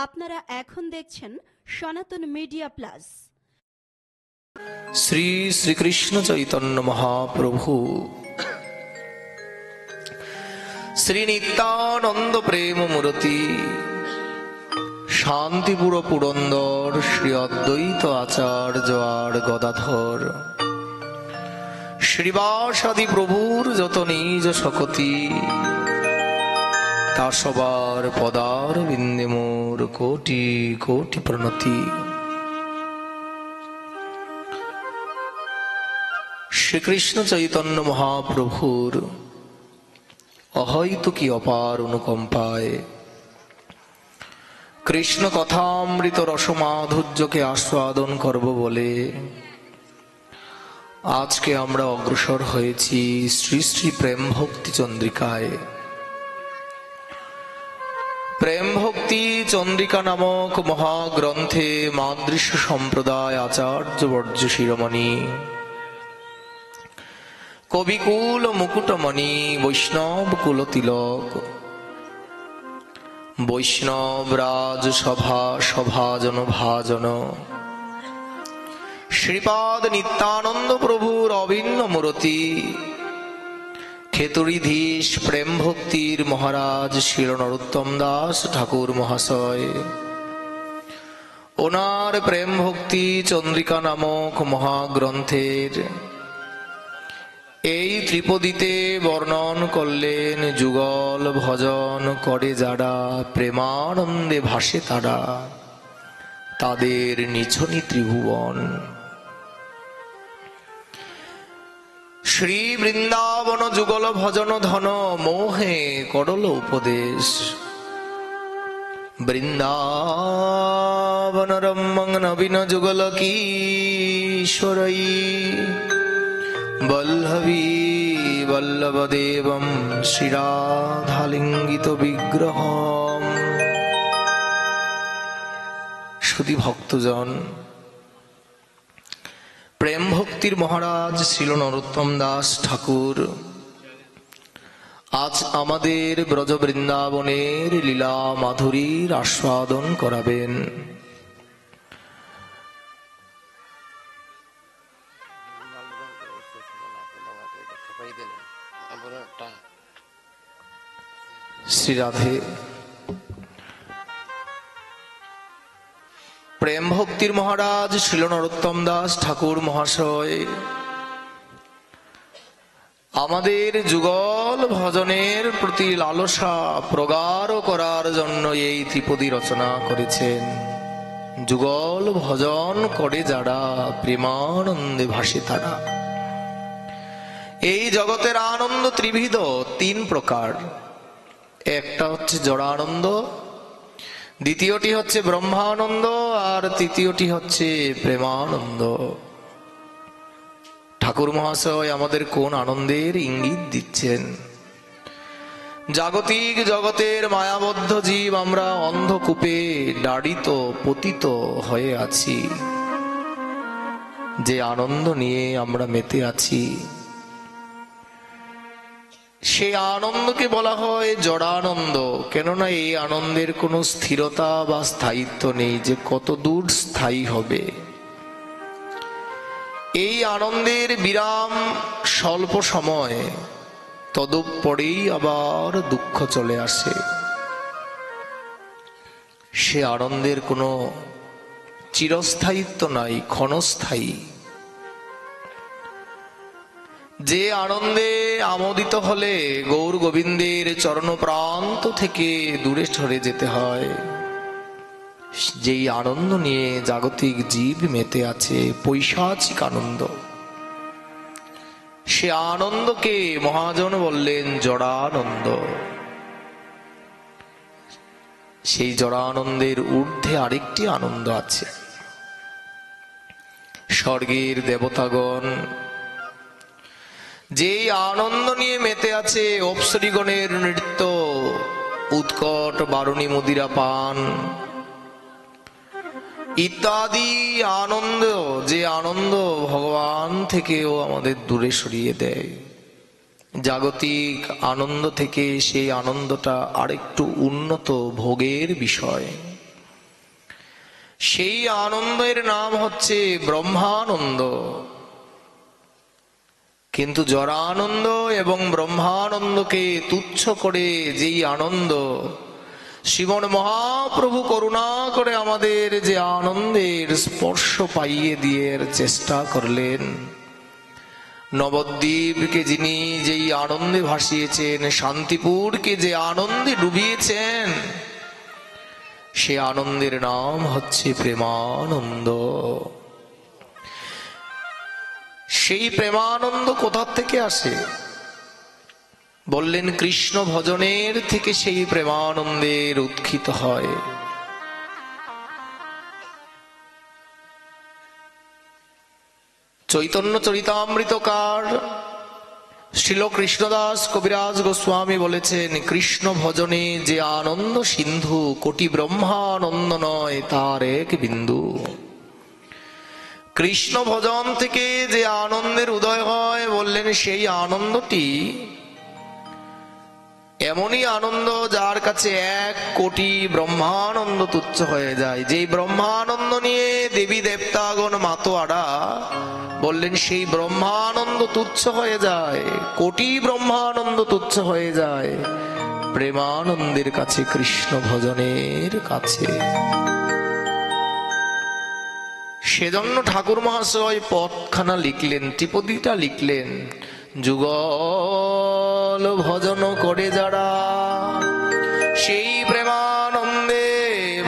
আপনারা এখন দেখছেন সনাতন মিডিয়া প্লাস। শ্রী শ্রীকৃষ্ণ চৈতন্য মহাপ্রভু শ্রী নিত্যানন্দ প্রেম মূর্তি শান্তিপুর পুরন্দর শ্রী অদ্বৈত আচার্য আর গদাধর শ্রীবাসাদি প্রভুর যত নিজ শকতি তা সবার পদার বিন্দে মোর কোটি কোটি প্রণতি। শ্রীকৃষ্ণ চৈতন্য মহাপ্রভুর অহৈত কি অপার অনুকম্পায় কৃষ্ণ কথামৃত রসমাধুর্যকে আস্বাদন করব বলে আজকে আমরা অগ্রসর হয়েছি শ্রী শ্রী প্রেম ভক্তি চন্দ্রিকায়। প্রেম ভক্তি চন্দ্রিকা নামক মহাগ্রন্থে মাদৃশ্য সম্প্রদায় আচার্যবর্য শিরোমণি কবিকুল মুকুটমণি বৈষ্ণব কুল তিলক বৈষ্ণব রাজ সভা সভাজন ভাজন শ্রীপাদ নিত্যানন্দ প্রভুর অভিন্ন মূরতি খেতুরিধীশ প্রেম ভক্তির মহারাজ শ্রী নরোত্তম দাস ঠাকুর মহাশয় ওনার প্রেম ভক্তি চন্দ্রিকা নামক মহাগ্রন্থের এই ত্রিপদীতে বর্ণন করলেন যুগল ভজন করে যারা প্রেমানন্দে ভাসে তারা তাদের নিছনি ত্রিভুবন। শ্রী বৃন্দাবন যুগল ভজন ধন মোহে করল উপদেশ বৃন্দাবন রম্মং নবীন যুগল কিশোরী বল্লভী বল্লভদেবম শ্রীরাধালিঙ্গিত বিগ্রহম। শুধু ভক্তজন, প্রেম ভক্তির মহারাজ শ্রীল নরোত্তম দাস ঠাকুর আজ আমাদের ব্রজ বৃন্দাবনের লীলা মাধুরীর আস্বাদন করাবেন। শ্রী রাধে। প্রেম ভক্তির মহারাজ শ্রীল নরোত্তম দাস ঠাকুর মহাশয় আমাদের যুগল ভজনের প্রতি লালসা প্রগাঢ় করার জন্য এই ত্রিপদী রচনা করেছেন। যুগল ভজন করে যারা প্রেমানন্দে ভাসে তারা। এই জগতের আনন্দ ত্রিবিধ, তিন প্রকার। একটা হচ্ছে জড়ানন্দ, দ্বিতীয়টি হচ্ছে ব্রহ্মানন্দ, আর তৃতীয়টি হচ্ছে প্রেমানন্দ। ঠাকুর মহাশয় আমাদের কোন আনন্দের ইঙ্গিত দিচ্ছেন? জাগতিক জগতের মায়াবদ্ধ জীব আমরা অন্ধকূপে ডাড়িত পতিত হয়ে আছি। যে আনন্দ নিয়ে আমরা মেতে আছি সেই আনন্দকে বলা হয় জড়ানন্দ। কেননা এই আনন্দের কোনো স্থিরতা বা স্থায়িত্ব নেই যে কত দূর স্থায়ী হবে। এই আনন্দের বিরাম স্বল্প সময়, তদুপরেই আবার দুঃখ চলে আসে। সে আনন্দের কোনো চিরস্থায়িত্ব নাই, ক্ষণস্থায়ী। যে আনন্দে আমোদিত হলে গৌর গোবিন্দের চরণ প্রান্ত থেকে দূরে সরে যেতে হয়, যেই আনন্দ নিয়ে জাগতিক জীব মেতে আছে, পৈশাচিক আনন্দ, সে আনন্দকে মহাজন বললেন জড়ানন্দ। সেই জড়ানন্দের ঊর্ধ্বে আরেকটি আনন্দ আছে। স্বর্গের দেবতাগণ যেই আনন্দ নিয়ে মেতে আছে, অপ্সরীগণের নৃত্য, উৎকট বারুণী মদিরা পান ইত্যাদি আনন্দ, যে আনন্দ ভগবান থেকেও আমাদের দূরে সরিয়ে দেয়। জাগতিক আনন্দ থেকে সেই আনন্দটা আরেকটু উন্নত ভোগের বিষয়। সেই আনন্দের নাম হচ্ছে ব্রহ্মানন্দ। কিন্তু জড়ানন্দ এবং ব্রহ্মানন্দকে তুচ্ছ করে যেই আনন্দ শ্রীমন মহাপ্রভু করুণা করে আমাদের যে আনন্দের স্পর্শ পাইয়ে দিয়ে চেষ্টা করলেন, নবদ্বীপকে যিনি যেই আনন্দে ভাসিয়েছেন, শান্তিপুরকে যে আনন্দে ডুবিয়েছেন, সে আনন্দের নাম হচ্ছে প্রেমানন্দ। সেই প্রেমানন্দ কোথা থেকে আসে? বললেন কৃষ্ণ ভজনের থেকে সেই প্রেমানন্দের উৎক্ষিত হয়। চৈতন্য চরিতামৃতকার শ্রীল কৃষ্ণদাস কবিরাজ গোস্বামী বলেছেন, কৃষ্ণ ভজনে যে আনন্দ সিন্ধু, কোটি ব্রহ্মানন্দ নয় তার এক বিন্দু। কৃষ্ণ ভজন থেকে যে আনন্দের উদয় হয়, বললেন সেই আনন্দটি এমনই আনন্দ যার কাছে 1 কোটি ব্রহ্মানন্দ তুচ্ছ হয়ে যায়। যেই ব্রহ্মানন্দ নিয়ে দেবী দেবতাগণ মাতোয়ারা, বললেন সেই ব্রহ্মানন্দ তুচ্ছ হয়ে যায়, কোটি ব্রহ্মানন্দ তুচ্ছ হয়ে যায় প্রেমানন্দের কাছে, কৃষ্ণ ভজনের কাছে। সেজন্য ঠাকুর মহাশয় পথখানা লিখলেন, ত্রিপদীটা লিখলেন, যুগল ভজন করে যারা সেই প্রেমানন্দে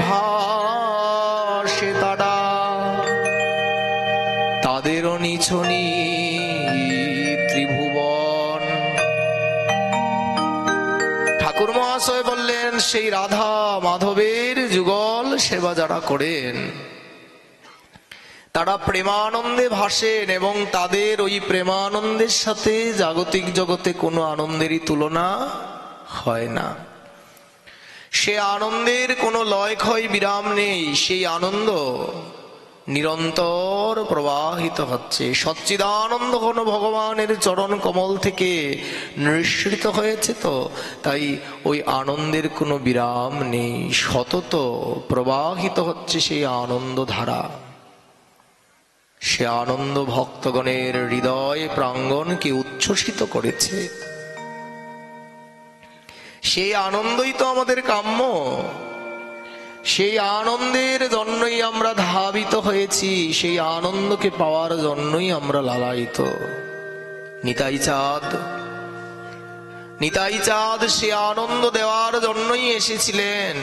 ভাসে তারা, তাদেরও নিছনি ত্রিভুবন। ঠাকুর মহাশয় বললেন সেই রাধা মাধবের যুগল সেবা যারা করেন তারা প্রেমানন্দে ভাসেন, এবং তাদের ওই প্রেমানন্দের সাথে জাগতিক জগতে কোনো আনন্দেরই তুলনা হয় না। সে আনন্দের কোনো লয় ক্ষয় বিরাম নেই, সেই আনন্দ নিরন্তর প্রবাহিত হচ্ছে। সচ্চিদানন্দ ঘন ভগবানের চরণ কমল থেকে নিঃসৃত হয়েছে, তো তাই ওই আনন্দের কোনো বিরাম নেই, সতত প্রবাহিত হচ্ছে সেই আনন্দ ধারা। সে আনন্দ ভক্তগণের হৃদয় প্রাঙ্গণকে উচ্ছ্বসিত করেছে। সেই আনন্দই তো আমাদের কাম্য, সেই আনন্দের জন্যই আমরা ধাবিত হয়েছি, সেই আনন্দকে পাওয়ার জন্যই আমরা লালায়িত। নিতাই চাঁদ সে আনন্দ দেওয়ার জন্যই এসেছিলেন।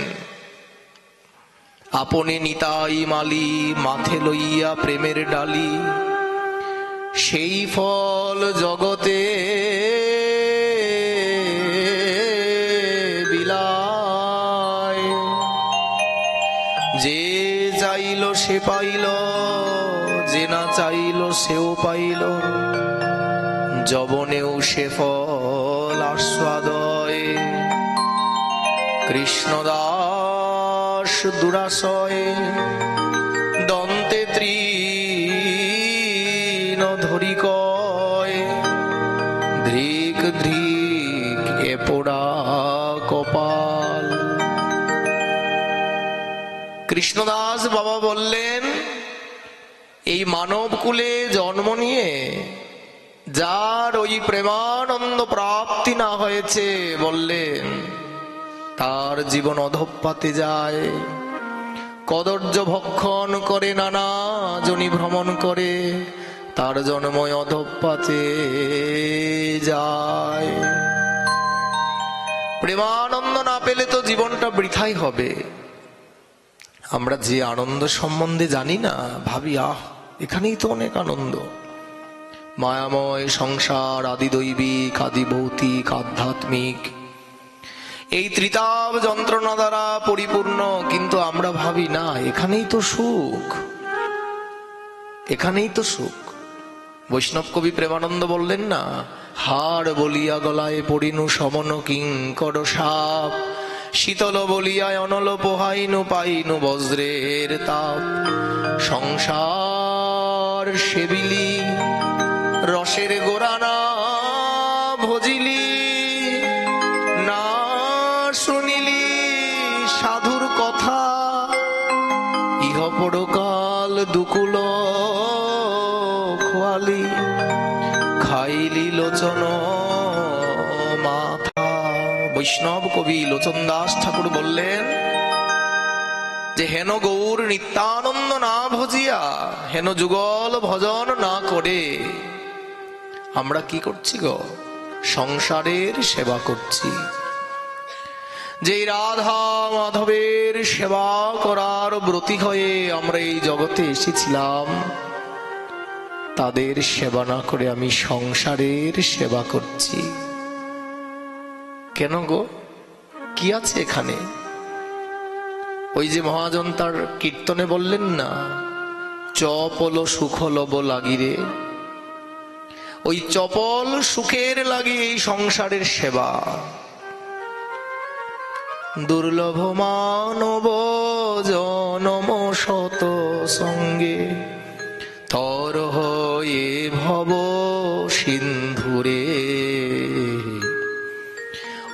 আপনি নিতাই মালি মাথে লইয়া প্রেমের ডালি, সেই ফল জগতে বিলায়। যে চাইল সে পাইল, যে না চাইল সেও পাইল, যবনেও সে ফল আস্বাদয়। কৃষ্ণদাস দুরাশয় দন্তে তৃণ ধরি কয়, ধ্রিক ধ্রিক এ পোড়া কপাল। কৃষ্ণদাস বাবা বললেন, এই মানব কুলে জন্ম নিয়ে যার ওই প্রেমানন্দ প্রাপ্তি না হয়েছে, বললেন তার জীবন অধঃপাতে যায়। কদর্য ভক্ষণ করে, নানা জনি ভ্রমণ করে, তার জন্মই অধঃপাতে যায়। প্রেমানন্দ না পেলে তো জীবনটা বৃথাই হবে। আমরা যে আনন্দ সম্বন্ধে জানি না, ভাবি আহ এখানেই তো অনেক আনন্দ। মায়াময় সংসার, আদি দৈবিক, আদি ভৌতিক, আধ্যাত্মিক, এই ত্রিতাব যন্ত্রণা দ্বারা পরিপূর্ণ, কিন্তু আমরা ভাবি না এখানেই তো সুখ, এখানেই তো সুখ। বৈষ্ণব কবি প্রেমানন্দ বললেন না, হাড় বলিয়া গলায় পড়িনু সমন কিঙ্কর সাপ, শীতল বলিয়া অনল পোহাইনু পাইনু বজ্রের তাপ। সংসার সেবিলি রসের গোরানা ভজিলি, না শুনিলি সাধুর কথা, ইহ পরকাল দুকুল খোয়ালি খাইলি লোচন মাথা। বৈষ্ণব কবি লোচন দাস ঠাকুর বললেন যে হেন গৌর নিত্যানন্দ না ভজিয়া, হেন যুগল ভজন না করে আমরা কি করছি গো? সংসারের সেবা করছি। যে রাধা মাধবের সেবা করার ব্রতী হয়ে আমরা এই জগতে এসেছিলাম, তাদের সেবা না করে আমি সংসারের সেবা করছি। কেন গো? কি আছে এখানে? ওই যে মহাজন তার কীর্তনে বললেন না, চপল সুখ লব লাগিরে, ওই চপল সুখের লাগি এই সংসারের সেবা। দুর্লভ মানব জনম শত সঙ্গে তর হয়ে ভব সিন্ধুরে।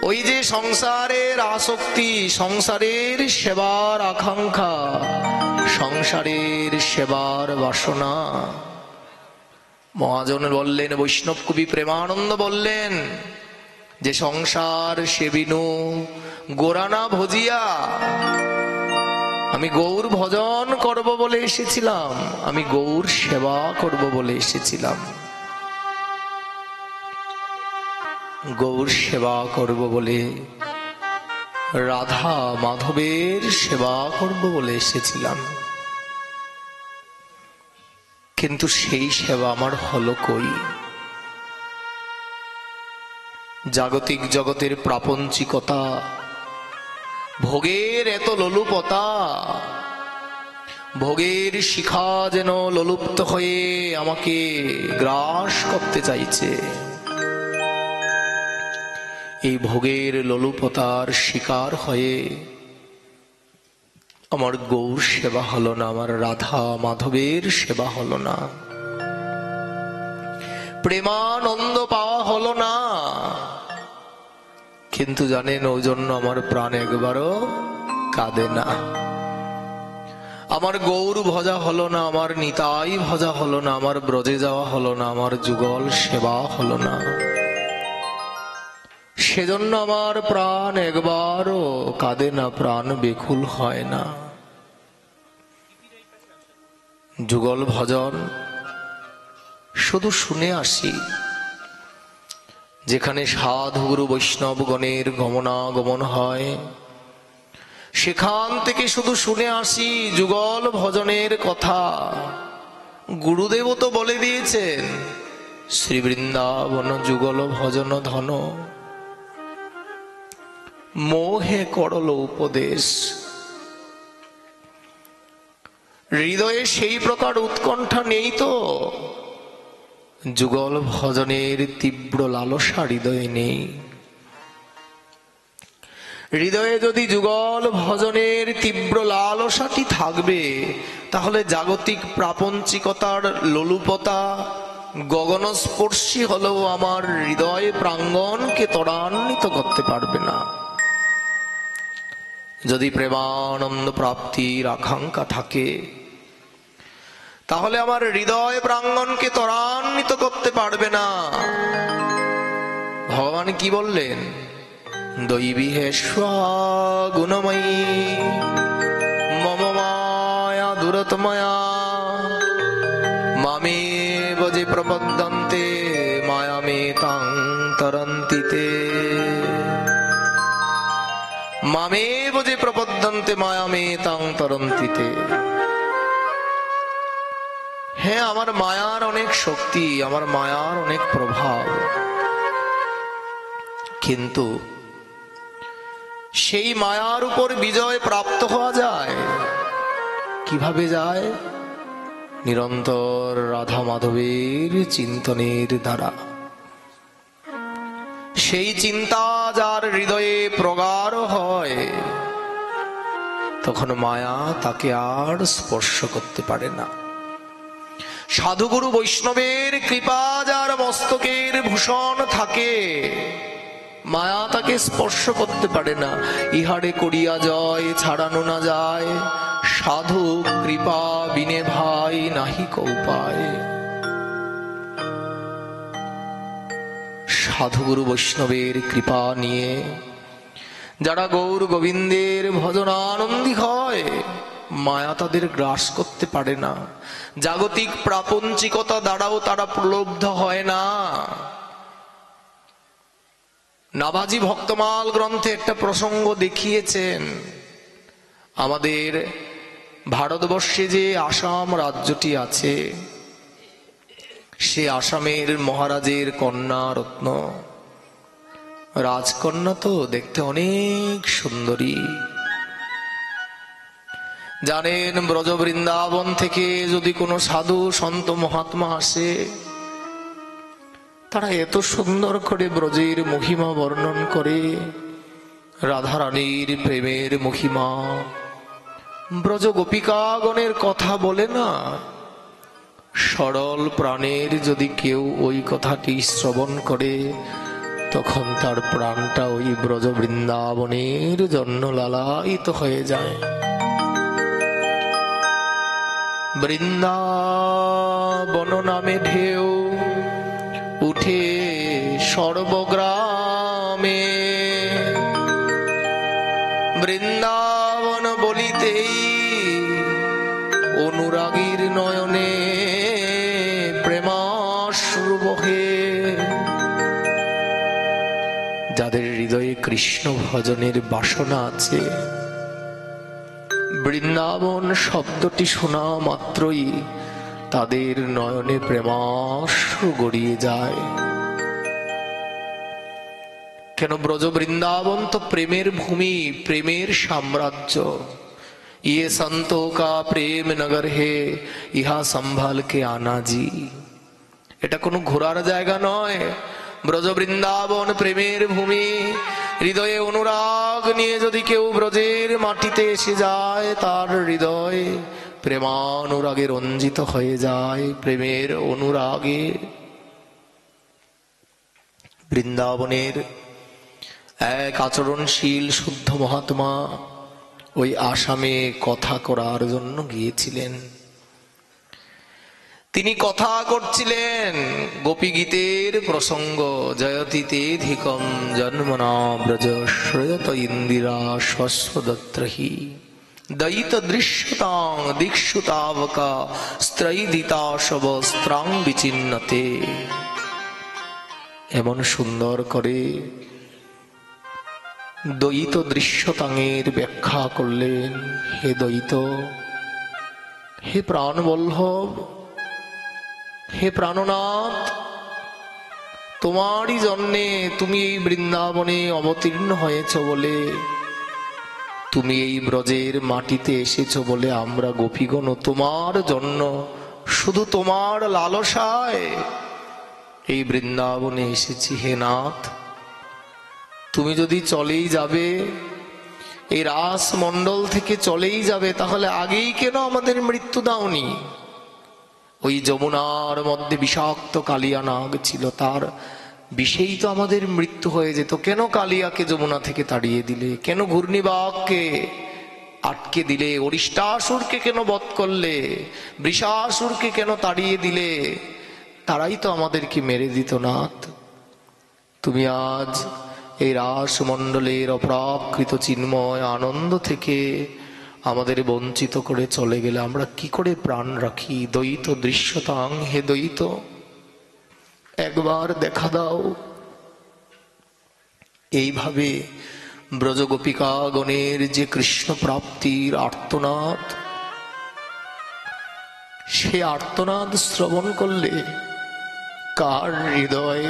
ওই যে সংসারের আসক্তি, সংসারের সেবার আকাঙ্ক্ষা, সংসারের সেবার বাসনা। মহাজন বললেন, বৈষ্ণব কবি প্রেমানন্দ বললেন যে সংসার সেবিনু গোরানা ভজিয়া, আমি গৌর ভজন করব বলে এসেছিলাম, আমি গৌর সেবা করব বলে এসেছিলাম, গৌর সেবা করব বলে, রাধা মাধবের সেবা করব বলে এসেছিলাম। কিন্তু সেই সেবা আমার হলো কই? জাগতিক জগতের প্রাপঞ্চিকতা, ভোগের এত লোলুপতা, ভোগের শিখা যেন লোলুপ্ত হয়ে আমাকে গ্রাস করতে চাইছে। এই ভোগের লোলুপতার শিকার হয়ে আমার গৌর সেবা হলো না, আমার রাধা মাধবের সেবা হলো না, প্রেমানন্দ পাওয়া হলো না। কিন্তু জানেন, ওই জন্য আমার প্রাণ একবারও কাঁদে না। আমার গৌর ভজা হলো না, আমার নিতাই ভজা হলো না, আমার ব্রজে যাওয়া হলো না, আমার যুগল সেবা হলো না। সেজন্য আমার প্রাণ একবারও কাঁদে না, প্রাণ বেকুল হয় না। যুগল ভজন শুধু শুনে আসি, যেখানে সাধু গুরু বৈষ্ণবগণের গমনাগমন হয়, সেখান থেকে শুধু শুনে আসি যুগল ভজনের কথা। গুরুদেব তো বলে দিয়েছেন, শ্রী বৃন্দাবন যুগল ভজন ধন, মোহে করল উপদেশ। হৃদয়ে সেই প্রকার উৎকণ্ঠা নেই তো, যুগল ভজনের তীব্র লালসা হৃদয়ে নেই। হৃদয়ে যদি যুগল ভজনের তীব্র লালসাটি থাকবে, তাহলে জাগতিক প্রাপঞ্চিকতার লোলুপতা গগনস্পর্শী হলেও আমার হৃদয় প্রাঙ্গণকে ত্বরান্বিত করতে পারবে না। যদি প্রেমানন্দ প্রাপ্তির আকাঙ্ক্ষা থাকে, তাহলে আমার হৃদয় প্রাঙ্গণকে ত্বরান্বিত করতে পারবে না। ভগবান কি বললেন? দৈবী হেষ্বা গুণময়ী মম মায়া দুরতময়া মামে বজে প্রপদ্যন্তে মায়ামে তাং তরন্তিতে। মামে বজে প্রপদ্যন্তে মায়ামে তাং তরন্তিতে। হ্যাঁ, আমার মায়ার অনেক শক্তি, আমার মায়ার অনেক প্রভাব, কিন্তু সেই মায়ার উপর বিজয় প্রাপ্ত হওয়া যায় কিভাবে? যায় নিরন্তর রাধা মাধবের চিন্তনের দ্বারা। সেই চিন্তা যার হৃদয়ে প্রগাঢ় হয়, তখন মায়া তাকে আর স্পর্শ করতে পারে না। সাধুগুরু বৈষ্ণবের কৃপা যার মস্তকের ভূষণ থাকে, মায়া তাকে স্পর্শ করতে পারে না। ইহারে করিয়া জয় ছাড়ানো না যায়, সাধু কৃপা বিনে ভাই নাহি কৌপায়। সাধুগুরু বৈষ্ণবের কৃপা নিয়ে যারা গৌর গোবিন্দের ভজনানন্দী হয়, মায়া তাদের গ্রাস করতে পারে না, জাগতিক প্রাপঞ্চিকতা দ্বারাও তারা প্রলুব্ধ হয় না। নাভাজি ভক্তমাল গ্রন্থে একটা প্রসঙ্গ দেখিয়েছেন, আমাদের ভারতবর্ষে যে আসাম রাজ্যটি আছে, সে আসামের মহারাজের কন্যা রত্ন, রাজকন্যা তো দেখতে অনেক সুন্দরী। জানেন, ব্রজ বৃন্দাবন থেকে যদি কোনো সাধু সন্ত মহাত্মা আসে, তারা এত সুন্দর করে ব্রজের মহিমা বর্ণন করে, রাধারানীর প্রেমের মহিমা, ব্রজ গোপিকাগণের কথা বলে না। সরল প্রাণের যদি কেউ ওই কথাটি শ্রবণ করে, তখন তার প্রাণটা ওই ব্রজ বৃন্দাবনের জন্য লালায়িত হয়ে যায়। বৃন্দাবন নামে ঢেউ উঠে সর্বগ্রামে, বৃন্দাবন বলিতেই অনুরাগীর নয়নে প্রেমাশ্রু বহে। যাদের হৃদয়ে কৃষ্ণ ভজনের বাসনা আছে, বৃন্দাবন শব্দটি শোনা মাত্রই তাদের নয়নে প্রেমাশ্রু গড়িয়ে যায়। কেন? ব্রজ বৃন্দাবন তো প্রেমের ভূমি, প্রেমের সাম্রাজ্য। ইয়ে সন্তোं का প্রেম নগর হে, ইহা সম্ভাল কে আনা জি। এটা কোনো ঘোরার জায়গা নয়। ব্রজ বৃন্দাবন প্রেমের ভূমি। হৃদয়ে অনুরাগ নিয়ে যদি কেউ ব্রজের মাটিতে এসে যায়, তার হৃদয় প্রেমানুরাগে রঞ্জিত হয়ে যায়, প্রেমের অনুরাগে। বৃন্দাবনের এক আচরণশীল শুদ্ধ মহাত্মা ওই আসামে কথা করার জন্য গিয়েছিলেন। তিনি কথা করছিলেন গোপী গীতের প্রসঙ্গ। জয়তি তেধিকম জন্মনা ব্রজ শ্রয়ত ইন্দিরা স্বস্বদত্রহি দয়িত দৃশ্যতাং দীক্ষুতাবকা স্ত্রৈদিতা শব স্ত্রাং বিচিন্নতে। এমন সুন্দর করে দ্বৈত দৃশ্যতাঙের ব্যাখ্যা করলেন। হে দ্বৈত, হে প্রাণবল্লভ, হে প্রাণনাথ, তোমারই জন্যে তুমি এই বৃন্দাবনে অবতীর্ণ হয়েছ বলে, তুমি এই ব্রজের মাটিতে এসেছ বলে আমরা গোপীগণ তোমার জন্য, শুধু তোমার লালসায় এই বৃন্দাবনে এসেছি। হে নাথ, তুমি যদি চলেই যাবে, এই রাস মণ্ডল থেকে চলেই যাবে, তাহলে আগেই কেন আমাদের মৃত্যু দাওনি? ওই যমুনার মধ্যে বিষাক্ত কালিয়া নাগ ছিল, তার বিষেই তো আমাদের মৃত্যু হয়ে যেত। কেন কালিয়াকে যমুনা থেকে তাড়িয়ে দিলে? কেন ঘূর্ণিবাগকে আটকে দিলে? অরিষ্টাসুরকে কেন বধ করলে? বৃষাসুরকে কেন তাড়িয়ে দিলে? তারাই তো আমাদেরকে মেরে দিত। নাথ, তুমি আজ এই রাসমণ্ডলের অপ্রাকৃত চিন্ময় আনন্দ থেকে আমাদের বঞ্চিত করে চলে গেলে আমরা কি করে প্রাণ রাখি? দ্বৈত দৃশ্যতাং, হে দ্বৈত, একবার দেখা দাও। এইভাবে ব্রজগোপিকাগণের যে কৃষ্ণ প্রাপ্তির আর্তনাদ, সে আর্তনাদ শ্রবণ করলে কার হৃদয়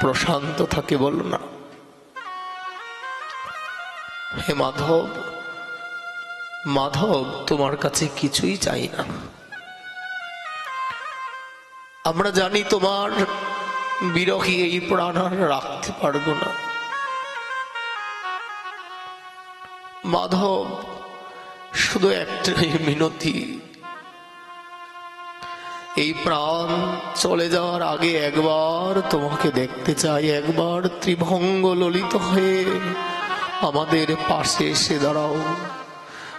প্রশান্ত থাকে বল না? হে মাধব, মাধব, তোমার কাছে কিছুই চাই না। আমরা জানি তোমার বিরহী এই প্রাণ আর রাখতে পারবো না। মাধব, শুধু একটাই মিনতি, এই প্রাণ চলে যাওয়ার আগে একবার তোমাকে দেখতে চাই। একবার ত্রিভঙ্গ ললিত হয়ে আমাদের পাশে এসে দাঁড়াও।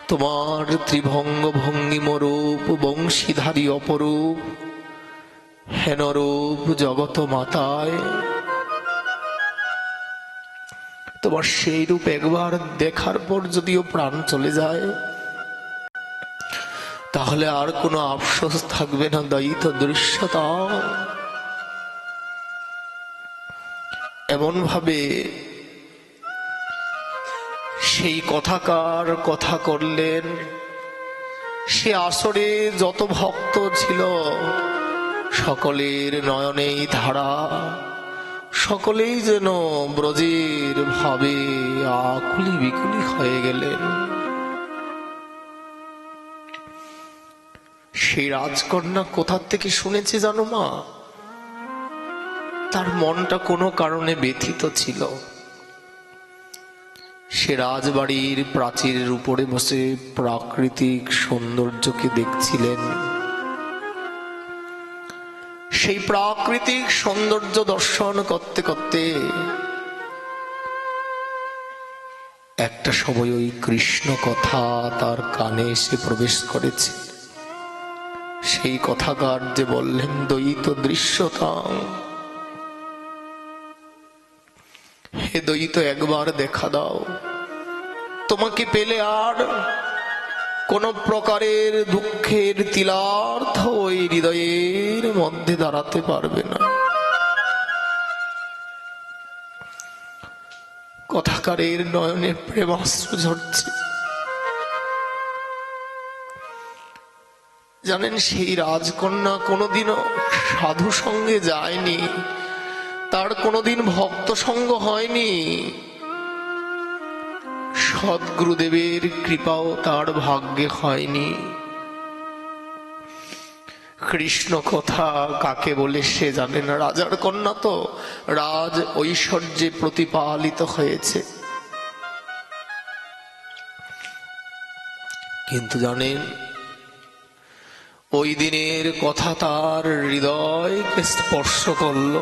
তোমার ত্রিভঙ্গ ভঙ্গিম রূপ বংশীধারী অপরূপ হেনরূপ জগত মাতায়, তোমার সেই রূপ একবার দেখার পর যদিও প্রাণ চলে যায়, তাহলে আর কোনো আফসোস থাকবে না দ্বৈত দৃশ্যতা। এমন ভাবে সেই কথাকার কথা করলেন। সে আসরে যত ভক্ত ছিল সকলের নয়নেই ধারা, সকলেই যেন ব্রজের ভাবে আকুলি বিকুলি হয়ে গেলেন। সেই রাজকন্যা কোথা থেকে শুনেছে জানো মা? তার মনটা কোনো কারণে ব্যথিত ছিল। সে রাজবাড়ির প্রাচীরের উপরে বসে প্রাকৃতিক সৌন্দর্যকে দেখছিলেন। সেই প্রাকৃতিক সৌন্দর্য দর্শন করতে করতে একটা সময় ওই কৃষ্ণ কথা তার কানে এসে প্রবেশ করেছে। সেই কথাকার যে বললেন, দ্বৈত দৃশ্যতা, হে দ্বৈত একবার দেখা দাও। তোমাকে পেলে আর কোন প্রকারের দুঃখের তিলার্থ ওই হৃদয়ের মধ্যে দাঁড়াতে পারবে না। কথাকারের নয়নে প্রেমাশ্রু ঝরছে। জানেন, সেই রাজকন্যা কোনোদিনও সাধু সঙ্গে যায়নি, তার কোনোদিন ভক্ত সঙ্গ হয়নি, সদ্গুরুদেবের কৃপাও তার ভাগ্যে হয়নি। কৃষ্ণ কথা কাকে বলে সে জানে না। রাজার কন্যা তো রাজ ঐশ্বর্যে প্রতিপালিত হয়েছে, কিন্তু জানেন ওই দিনের কথা তার হৃদয়কে স্পর্শ করল।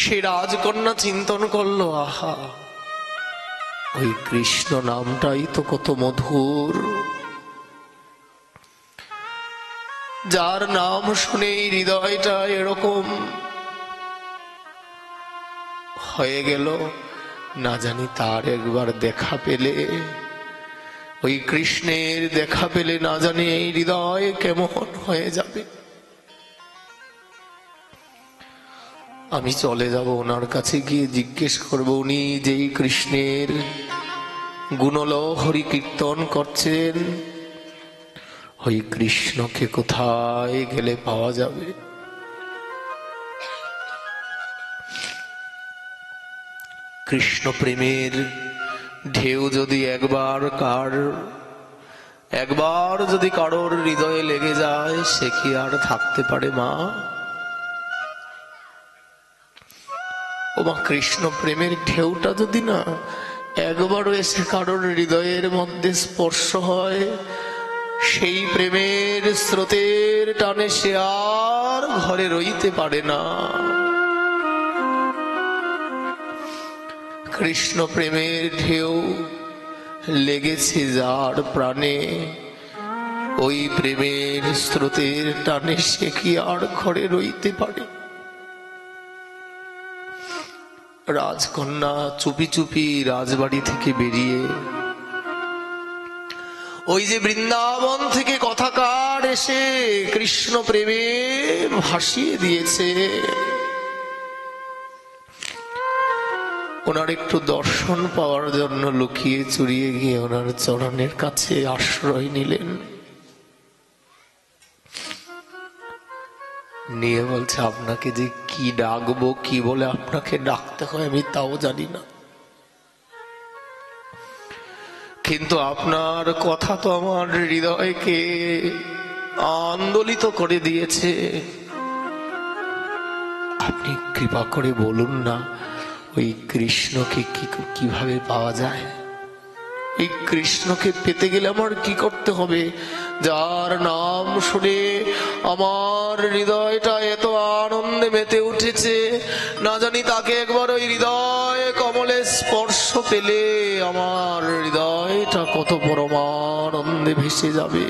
সে রাজকন্যা চিন্তন করলো, আহা, ওই কৃষ্ণ নামটাই তো কত মধুর। যার নাম শুনে হৃদয়টা এরকম হয়ে গেল, না জানি তার একবার দেখা পেলে, ওই কৃষ্ণের দেখা পেলে না জানি এই হৃদয় কেমন হয়ে যাবে। আমি চলে যাব ওনার কাছে, গিয়ে জিজ্ঞেস করবো উনি যেই কৃষ্ণের গুণলহরী কীর্তন করছেন, ওই কৃষ্ণকে কোথায় গেলে পাওয়া যাবে। কৃষ্ণ প্রেমের ঢেউ যদি একবার যদি কারোর হৃদয়ে লেগে যায়, সে কি আর থাকতে পারে মা? ও মা, কৃষ্ণ প্রেমের ঢেউটা যদি না একবারও এসে কারোর হৃদয়ের মধ্যে স্পর্শ হয়, সেই প্রেমের স্রোতের টানে সে আর ঘরে রইতে পারে না। কৃষ্ণ প্রেমের ঢেউ লেগেছে যার প্রাণে, ওই প্রেমের স্রোতের টানে সে কি আর ঘরে রইতে পারে? রাজকন্যা চুপি চুপি রাজবাড়ি থেকে বেরিয়ে ওই যে বৃন্দাবন থেকে কথাকার এসে কৃষ্ণ প্রেমে ভাসিয়ে দিয়েছে, ওনার একটু দর্শন পাওয়ার জন্য লুকিয়ে চুরিয়ে গিয়ে ওনার চরণের কাছে আশ্রয় নিলেন। নিয়ে বলছে, আপনাকে যে কি ডাকবো, কি বলে আপনাকে ডাকতে হয় আমি তাও জানি না, কিন্তু আপনার কথা তো আমার হৃদয়কে আন্দোলিত করে দিয়েছে। আপনি কৃপা করে বলুন না, ওই কৃষ্ণকে কিভাবে পাওয়া যায়? এই কৃষ্ণকে পেতে গেলে আমার কি করতে হবে? যার নাম শুনে আমার হৃদয়টা এত আনন্দে মেতে উঠেছে, না জানি তাকে একবার ওই হৃদয় কমলে স্পর্শ পেলে আমার হৃদয়টা কত পরমানন্দে ভেসে যাবে।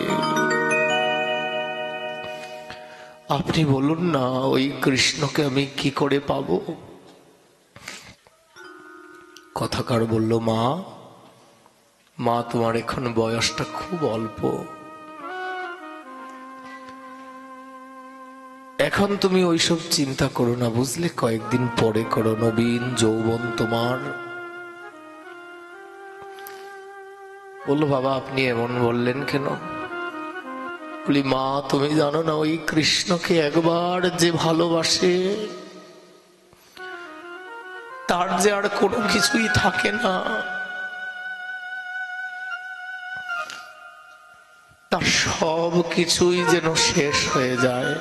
আপনি বলুন না, ওই কৃষ্ণকে আমি কি করে পাবো? কথাকার বলল, মা মা তোমার এখন বয়সটা খুব অল্প, এখন তুমি ওইসব চিন্তা করো না, বুঝলে, কয়েকদিন পরে করো, নবীন যৌবন তোমার। বললো, বাবা আপনি এমন বললেন কেন? বলি, মা তুমি জানো না, ওই কৃষ্ণকে একবার যে ভালোবাসে তার যে আর কোনো কিছুই থাকে না, তার সব কিছুই যেন শেষ হয়ে যায়।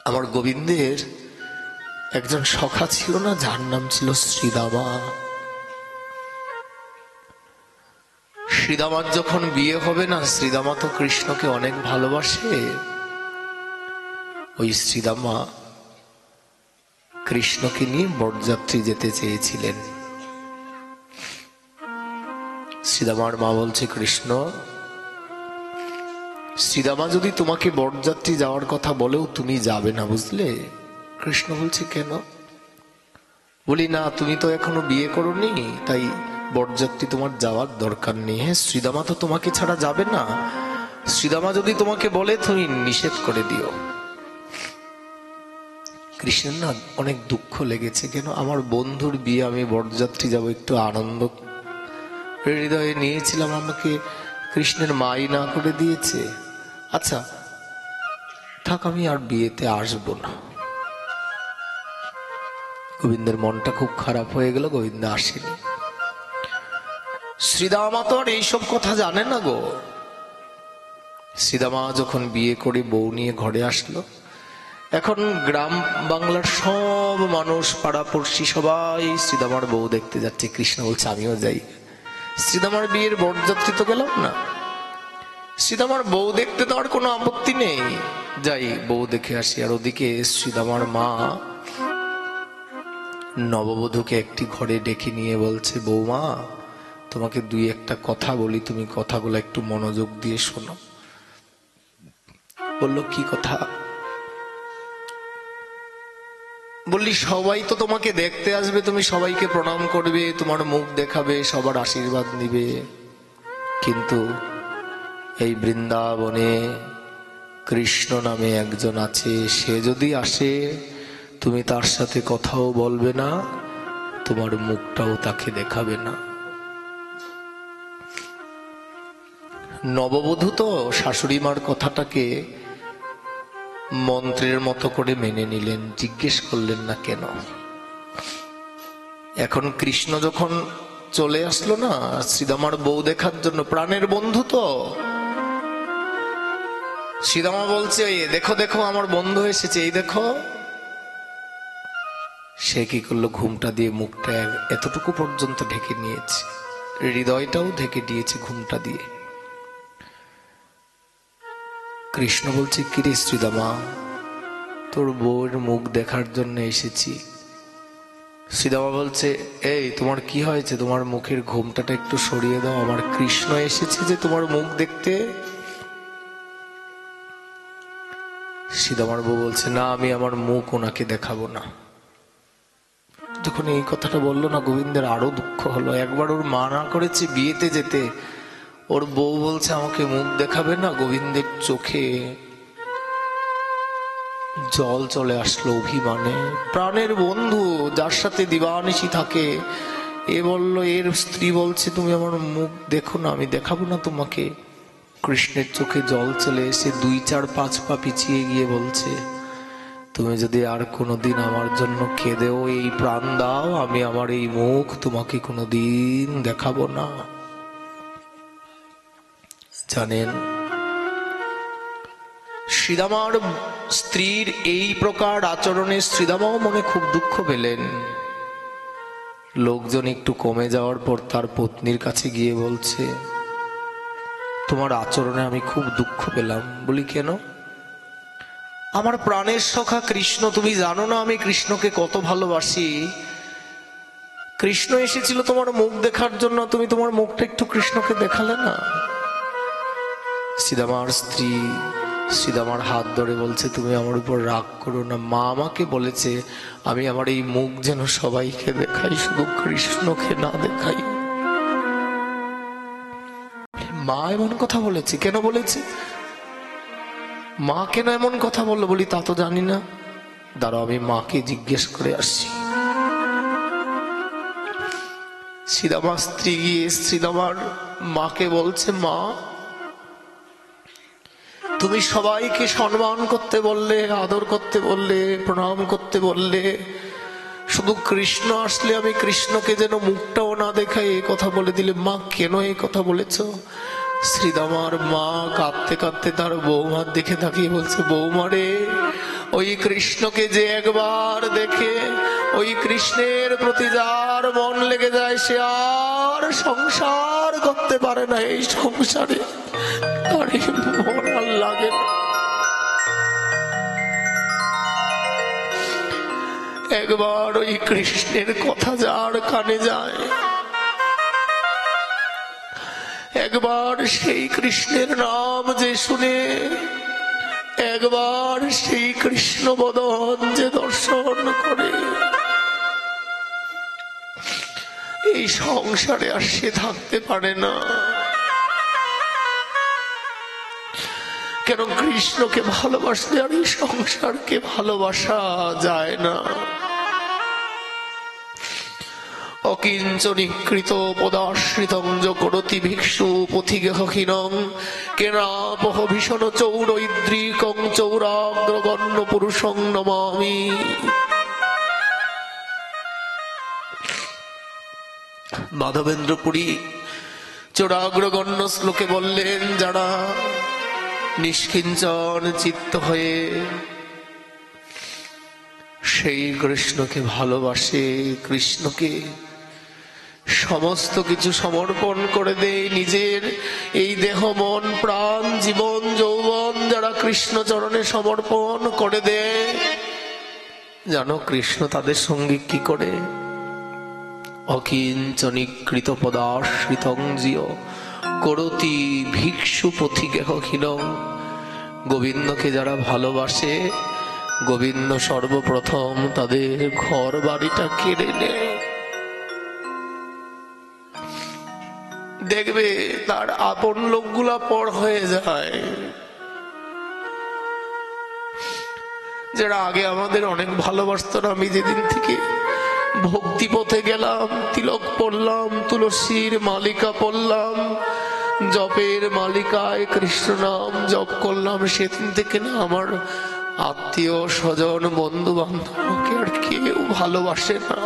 আমার গোবিন্দের একজন সখা ছিল না, যার নাম ছিল শ্রীদামা। শ্রীদামার যখন বিয়ে হবে না, শ্রীদামা তো কৃষ্ণকে অনেক ভালোবাসে। ওই শ্রীদামা কৃষ্ণকে নিয়ে বরযাত্রী যেতে চেয়েছিলেন। শ্রীদামার মা বলছে, কৃষ্ণ, শ্রীদামা যদি তোমাকে বরযাত্রী যাওয়ার কথা বলেও তুমি যাবে না, বুঝলে। কৃষ্ণ বলছে, কেন? বলি, না তুমি তো এখনো বিয়ে করোনি, তাই বরযাত্রী তোমার যাওয়ার দরকার নেই। হ্যাঁ, শ্রীদামা তো তোমাকে ছাড়া যাবে না, শ্রীদামা যদি তোমাকে বলে তুমি নিষেধ করে দিও। কৃষ্ণের না অনেক দুঃখ লেগেছে, কেন আমার বন্ধুর বিয়ে, আমি বরযাত্রী যাব, একটু আনন্দ হৃদয়ে নিয়েছিলাম, আমাকে কৃষ্ণের মাই না করে দিয়েছে। আচ্ছা থাক, আমি আর বিয়েতে আসবো না। গোবিন্দের মনটা খুব খারাপ হয়ে গেল, গোবিন্দ আসেনি। শ্রীদামা তো আর এইসব কথা জানে না গো। শ্রীদামা যখন বিয়ে করে বউ নিয়ে ঘরে আসলো, এখন গ্রাম বাংলার সব মানুষ, পাড়াপড়শি সবাই শ্রীদামার বউ দেখতে যাচ্ছে। কৃষ্ণ বলছে, আমিও যাই। শ্রীদামার বিয়ের বরযাত্রী তো গেলাম না, শ্রীদামার বউ দেখতে তো আর কোনো আপত্তি নেই, যাই বউ দেখে আসি। আর ওদিকে শ্রীদামার মা নববধূকে একটি ঘরে ডেকে নিয়ে বলছে, বৌমা তোমাকে দুই একটা কথা বলি, তুমি কথাগুলো একটু মনোযোগ দিয়ে শোনো। বলল, কি কথা? বললি, সবাই তো তোমাকে দেখতে আসবে, তুমি সবাইকে প্রণাম করবে, তোমার মুখ দেখাবে, সবার আশীর্বাদ নিবে, কিন্তু এই বৃন্দাবনে কৃষ্ণ নামে একজন আছে, সে যদি আসে তুমি তার সাথে কথাও বলবে না, তোমার মুখটাও তাকে দেখাবে না। নববধূ তো শাশুড়ি মার কথাটাকে মন্ত্রের মতো করে মেনে নিলেন, জিজ্ঞেস করলেন না কেন। এখন কৃষ্ণ যখন চলে আসলো না শ্রীদামার বউ দেখার জন্য, প্রাণের বন্ধু তো, শ্রীদামা বলছে, দেখো দেখো আমার বন্ধু এসেছে, এই দেখো। সে কি করলো, ঘুমটা দিয়ে মুখটা এতটুকু পর্যন্ত ঢেকে নিয়েছে, হৃদয়টাও ঢেকে দিয়েছে ঘুমটা দিয়ে। কৃষ্ণ বলছে, কিরে শ্রীদামা, তোর বউয়ের মুখ দেখার জন্য এসেছি। শ্রীদামা বলছে, এই তোমার কি হয়েছে, তোমার মুখের ঘোমটাটা একটু সরিয়ে দাও, আমার কৃষ্ণ এসেছে যে তোমার মুখ দেখতে। শ্রীদামার বউ বলছে, না আমি আমার মুখ ওনাকে দেখাবো না। যখন এই কথাটা বললো না, গোবিন্দের আরো দুঃখ হলো। একবার ওর মা না করেছে বিয়েতে যেতে, ওর বউ বলছে আমাকে মুখ দেখাবে না। গোবিন্দের চোখে জল চলে আসলো অভিমানে। প্রাণের বন্ধু, যার সাথে দিবানিশি থাকে, এ বলল, এর স্ত্রী বলছে তুমি আমার মুখ দেখো না, আমি দেখাবো না তোমাকে। কৃষ্ণের চোখে জল চলে এসে 2-4-5 পা পিছিয়ে গিয়ে বলছে, তুমি যদি আর কোনোদিন আমার জন্য কেঁদেও, এই প্রাণ দাও, আমি আমার এই মুখ তোমাকে কোনোদিন দেখাবো না। জানেন, শ্রীদামার স্ত্রীর এই প্রকার আচরণে শ্রীদামাও মনে খুব দুঃখ পেলেন। লোকজন একটু কমে যাওয়ার পর তার পত্নীর কাছে গিয়ে বলছে, তোমার আচরণে আমি খুব দুঃখ পেলাম। বলি, কেন? আমার প্রাণের সখা কৃষ্ণ, তুমি জানো না আমি কৃষ্ণকে কত ভালোবাসি। কৃষ্ণ এসেছিল তোমার মুখ দেখার জন্য, তুমি তোমার মুখটা একটু কৃষ্ণকে দেখালে না। শ্রীদামার স্ত্রী শ্রীদামার হাত ধরে বলছে, তুমি আমার উপর রাগ করো না, মা আমাকে বলেছে আমি আমার এই মুখ যেন সবাইকে দেখাই, শুধু কৃষ্ণকে না দেখাই। মা এমন কথা বলেছে, কেন বলেছে? মা কেন এমন কথা বললো? বলি তা তো জানি না, দাঁড়াও আমি মাকে জিজ্ঞেস করে আসছি। শ্রীদামার স্ত্রী গিয়ে শ্রীদামার মাকে বলছে, মা তুমি সবাইকে সম্মান করতে বললে, আদর করতে বললে, প্রণাম করতে বললে, শুধু কৃষ্ণ আসলে আমি কৃষ্ণকে যেন মুখটাও না দেখাই এই কথা বলে দিলে, মা কেন এই কথা বলেছ? শ্রীদামার মা কাঁদতে কাঁদতে তার বৌমার দিকে তাকিয়ে বলছে, বৌমা রে, ওই কৃষ্ণকে যে একবার দেখে ওই কৃষ্ণের প্রতি যার মন লেগে যায় সে আর সংসার করতে পারে না। এই সংসারে আরে মন আর লাগে না। একবার ওই কৃষ্ণের কথা যার কানে যায়, একবার সেই কৃষ্ণের নাম যে শুনে, একবার সেই কৃষ্ণ বদন যে দর্শন করে, এই সংসারে আর সে থাকতে পারে না। কেন? কৃষ্ণকে ভালোবাসলে আর এই সংসারকে ভালোবাসা যায় না। অকিঞ্চনীকৃত পদাশ্রিতং করতি ভিক্ষু পথিগেহীনং কেনাপহ ভীষণ চৌরৈদ্রিকং চৌরাগ্রগণ্য পুরুষং নমামি। মাধবেন্দ্র পুরী চৌরাগ্রগণ্য শ্লোকে বললেন, যারা নিষ্কিঞ্চন চিত্ত হয়ে সেই কৃষ্ণকে ভালোবাসে, কৃষ্ণকে সমস্ত কিছু সমর্পণ করে দেয়, নিজের এই দেহ মন প্রাণ জীবন যৌবন যারা কৃষ্ণ চরণে সমর্পণ করে দেয়, জানো কৃষ্ণ তাদের সঙ্গে কি করে? অকিঞ্চনীকৃত পদাশ্রিতং জিয় করতি ভিক্ষু পথিগেহীনং। গোবিন্দকে যারা ভালোবাসে, গোবিন্দ সর্বপ্রথম তাদের ঘর বাড়িটা কেড়ে নেয়। দেখবে তার আপন লোকগুলা পর হয়ে যায়। যারা আগে আমাদের অনেক ভালোবাসত না, আমি যেদিন থেকে ভক্তি পথে গেলাম, তিলক পড়লাম, তুলসীর মালিকা পড়লাম, জপের মালিকায় কৃষ্ণ নাম জপ করলাম, সেদিন থেকে না আমার আত্মীয় স্বজন বন্ধু বান্ধবকে আর কেউ ভালোবাসে না।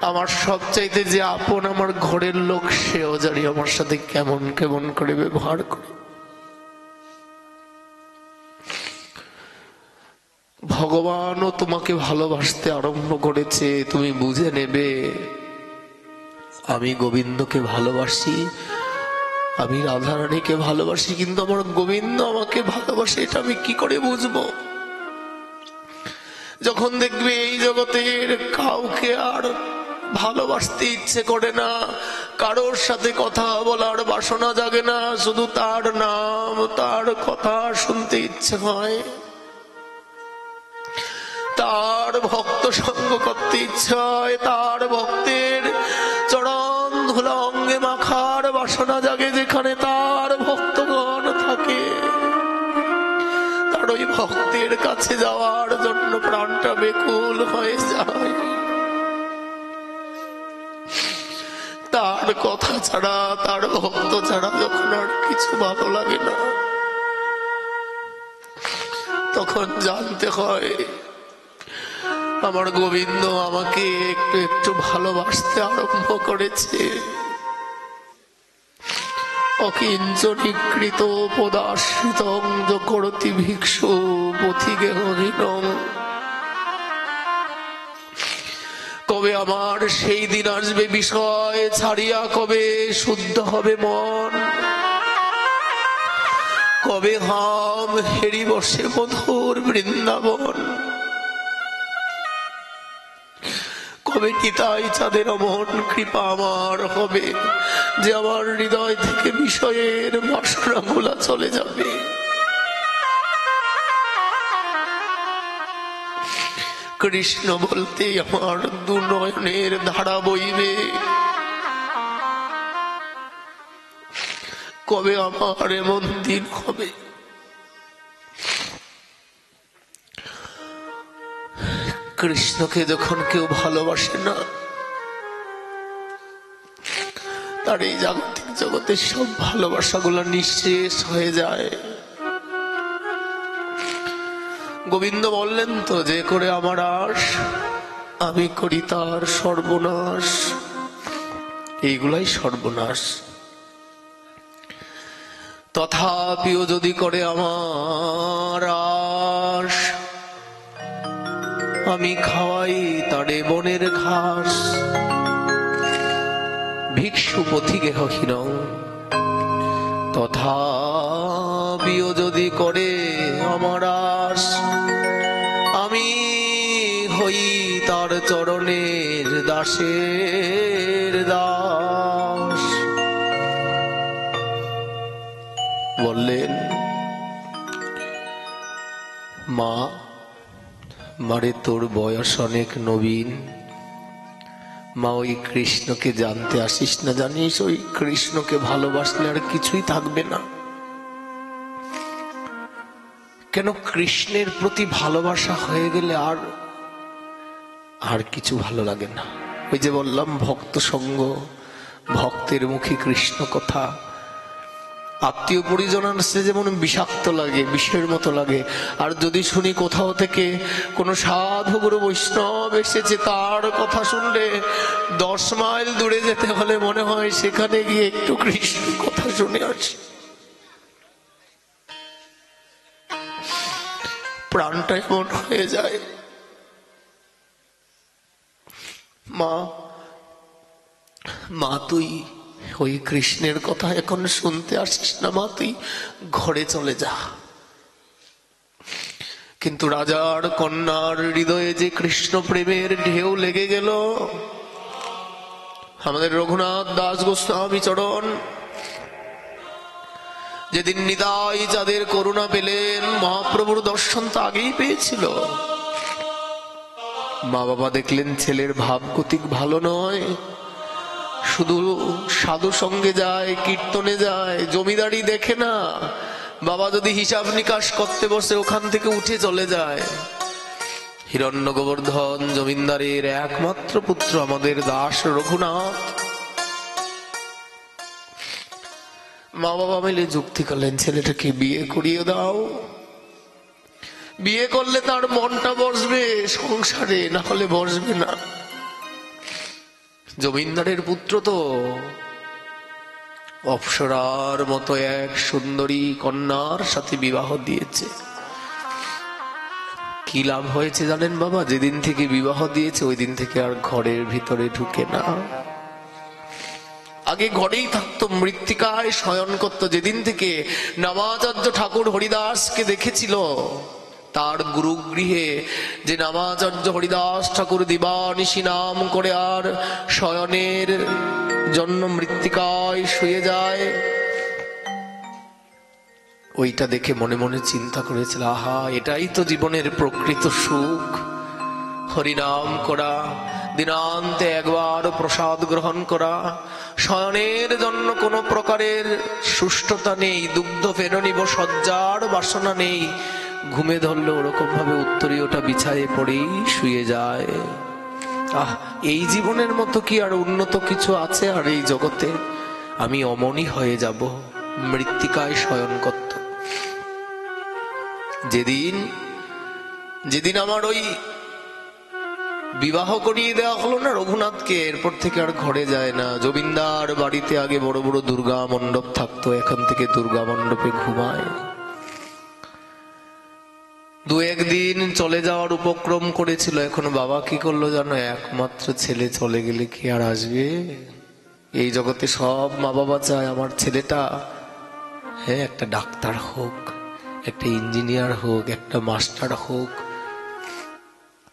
আমার সবচাইতে যে আপন আমার ঘরের লোক, সেও জানি আমার সাথে কেমন কেমন করে ব্যবহার করে। ভগবানও তোমাকে ভালোবাসতে আরম্ভ করেছে, তুমি বুঝে নেবে আমি গোবিন্দকে ভালোবাসি, আমি রাধারানীকে ভালোবাসি, কিন্তু আমার গোবিন্দ আমাকে ভালোবাসে, এটা আমি কি করে বুঝবো? যখন দেখবে এই জগতের কাউকে আর ভালোবাসতে ইচ্ছে করে না, কারোর সাথে কথা বলার বাসনা জাগে না, শুধু তার নাম তার কথা শুনতে ইচ্ছে হয়, তার ভক্ত সঙ্গ করতে ইচ্ছে হয়, তার ভক্তের চরণ ধুলা অঙ্গে মাখার বাসনা জাগে, যেখানে তার ভক্তগণ থাকে তার ওই ভক্তের কাছে যাওয়ার জন্য প্রাণটা বেকুল হয়ে যায়। তার কথা ছাড়া, তার ভক্ত ছাড়া যখন আর কিছু ভালো লাগে না, তখন জানতে হয় আমার গোবিন্দ আমাকে একটু একটু ভালোবাসতে আরম্ভ করেছে। অকিঞ্চনীকৃত পদাশ্রিতং করতি ভিক্ষু পথিগেহীনং। কবে আমার সেই দিন আসবে বিষয় ছাড়িয়া, কবে শুদ্ধ হবে মন? কবে হাম হেরি বসে মধুর বৃন্দাবন, কবে নিতাই চাঁদের অমন কৃপা আমার হবে যে আমার হৃদয় থেকে বিষয়ের বাসনাগুলা চলে যাবে। কৃষ্ণ বলতে আমার দু নয়নের ধারা বইবে, কবে আমার এমন দিন হবে। কৃষ্ণকে যখন কেউ ভালোবাসে না, তার এই জাগতিক জগতের সব ভালোবাসাগুলো নিঃশেষ হয়ে যায়। গোবিন্দ বললেন তো, যে করে আমার আশ আমি করি তার সর্বনাশ। এইগুলাই সর্বনাশ। তথাপিও যদি করে আমার আশ আমি খাওয়াই তারে বনের ঘাস। ভিক্ষু পথিকে হীন তথাপিও যদি করে আমার আশ আমি হই তার চরণের দাসের দাস। বললেন, মা মারে তোর বয়স অনেক নবীন, মা ওই কৃষ্ণকে জানতে আসিস না, জানিস ওই কৃষ্ণকে ভালোবাসলে আর কিছুই থাকবে না। কেন? কৃষ্ণের প্রতি ভালোবাসা হয়ে গেলে আর কিছু ভালো লাগে না। ওই যে বললাম, ভক্ত সঙ্গ, ভক্তের মুখে কৃষ্ণ কথা। আত্মীয় পরিজনের সে যেমন বিষাক্ত লাগে, বিষের মতো লাগে। আর যদি শুনি কোথাও থেকে কোনো সাধু গুরু বৈষ্ণব এসেছে, তার কথা শুনলে 10 মাইল দূরে যেতে হলে মনে হয় সেখানে গিয়ে একটু কৃষ্ণ কথা শুনে আসি। প্রাণটা এমন হয়ে যায়। মা তুই ওই কৃষ্ণের কথা এখন শুনতে আসিস না, মা তুই ঘরে চলে যা। কিন্তু রাজার কন্যার হৃদয়ে যে কৃষ্ণ প্রেমের ঢেউ লেগে গেল। আমাদের রঘুনাথ দাস গোস্বামী চরণ যেদিন নিতাই যাদের করুণা পেলেন, মহাপ্রভুর দর্শন তো আগেই পেয়েছিল। মা বাবা দেখলেন ছেলের ভাবগতিক ভালো নয়, শুধু সাধু সঙ্গে যায়, কীর্তনে যায়, জমিদারি দেখে না। বাবা যদি হিসাব নিকাশ করতে বসে ওখান থেকে উঠে চলে যায়। হিরণ্য গোবর্ধন জমিদারের একমাত্র পুত্র আমাদের দাস রঘুনাথ। মা বাবা মিলে যুক্তি করলেন, ছেলেটাকে বিয়ে করিয়ে দাও। বিয়ে করলে তার মনটা বসবে সংসারে, না হলে বসবে না। জমিদারের পুত্র তো অপ্সরার মতো এক সুন্দরী কন্যার সাথে বিবাহ দিয়েছে। কি লাভ হয়েছে জানেন বাবা? যেদিন থেকে বিবাহ দিয়েছে ওই দিন থেকে আর ঘরের ভিতরে ঢুকে না। আগে ঘরেই থাকতো, মৃত্তিকায় শয়ন করতো। যেদিন থেকে নামাচার্য ঠাকুর হরিদাসকে দেখেছিল, তার গুরুগৃহে যে নামাচার্য হরিদাস ঠাকুর দিবানিশি নাম করে আর শয়নের জন্য মৃত্তিকায় শুয়ে যায়, ওইটা দেখে মনে মনে চিন্তা করেছিল, আহা, এটাই তো জীবনের প্রকৃত সুখ। হরিনাম করা, দিনান্তে একবার প্রসাদ গ্রহণ করা, শয়নের জন্য কোনো প্রকারের সুষ্ঠুতা নেই, দুগ্ধ ফেরনিব সজ্জার বাসনা নেই। ঘুমে ধরলে ওরকম ভাবে উত্তরীয়টা বিছায়ে পড়েই শুয়ে যায়। এই জীবনের মতো কি আর উন্নত কিছু আছে আর এই জগতে? আমি অমনি হয়ে যাব, মৃত্তিকায় শয়ন করত। যেদিন আমার ওই বিবাহ করিয়ে দেওয়া হলো না রঘুনাথকে, এরপর থেকে আর ঘরে যায় না। জমিদার বাড়িতে আগে বড় বড় দুর্গা মণ্ডপ থাকতো, এখন থেকে দুর্গা মণ্ডপে ঘুমায়। 2-1 দিন চলে যাওয়ার উপক্রম করেছিল। এখন বাবা কি করলো জানো? একমাত্র ছেলে চলে গেলে কি আর আসবে? এই জগতে সব মা বাবা চায় আমার ছেলেটা হ্যাঁ, একটা ডাক্তার হোক, একটা ইঞ্জিনিয়ার হোক, একটা মাস্টার হোক,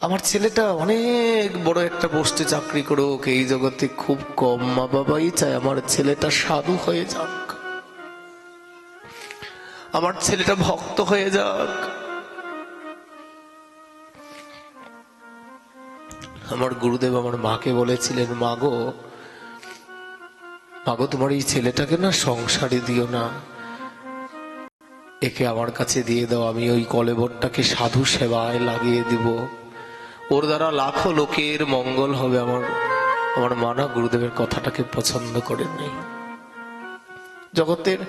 আমার ছেলেটা অনেক বড় একটা পোস্টে চাকরি করুক, এই জগতে খুব কম মা বাবাই চায় আমার ছেলেটা সাধু হয়ে যাক, আমার ছেলেটা ভক্ত হয়ে যাক। আমার গুরুদেব আমার মাকে বলেছিলেন, মাগো তোমার এই ছেলেটাকে না সংসারে দিও না, একে আমার কাছে দিয়ে দাও, আমি ওই কলেবরটাকে সাধু সেবায় লাগিয়ে দিব, ওর দ্বারা লাখো লোকের মঙ্গল হবে। আমার মা না গুরুদেবের কথাটাকে পছন্দ করেননি। জগতের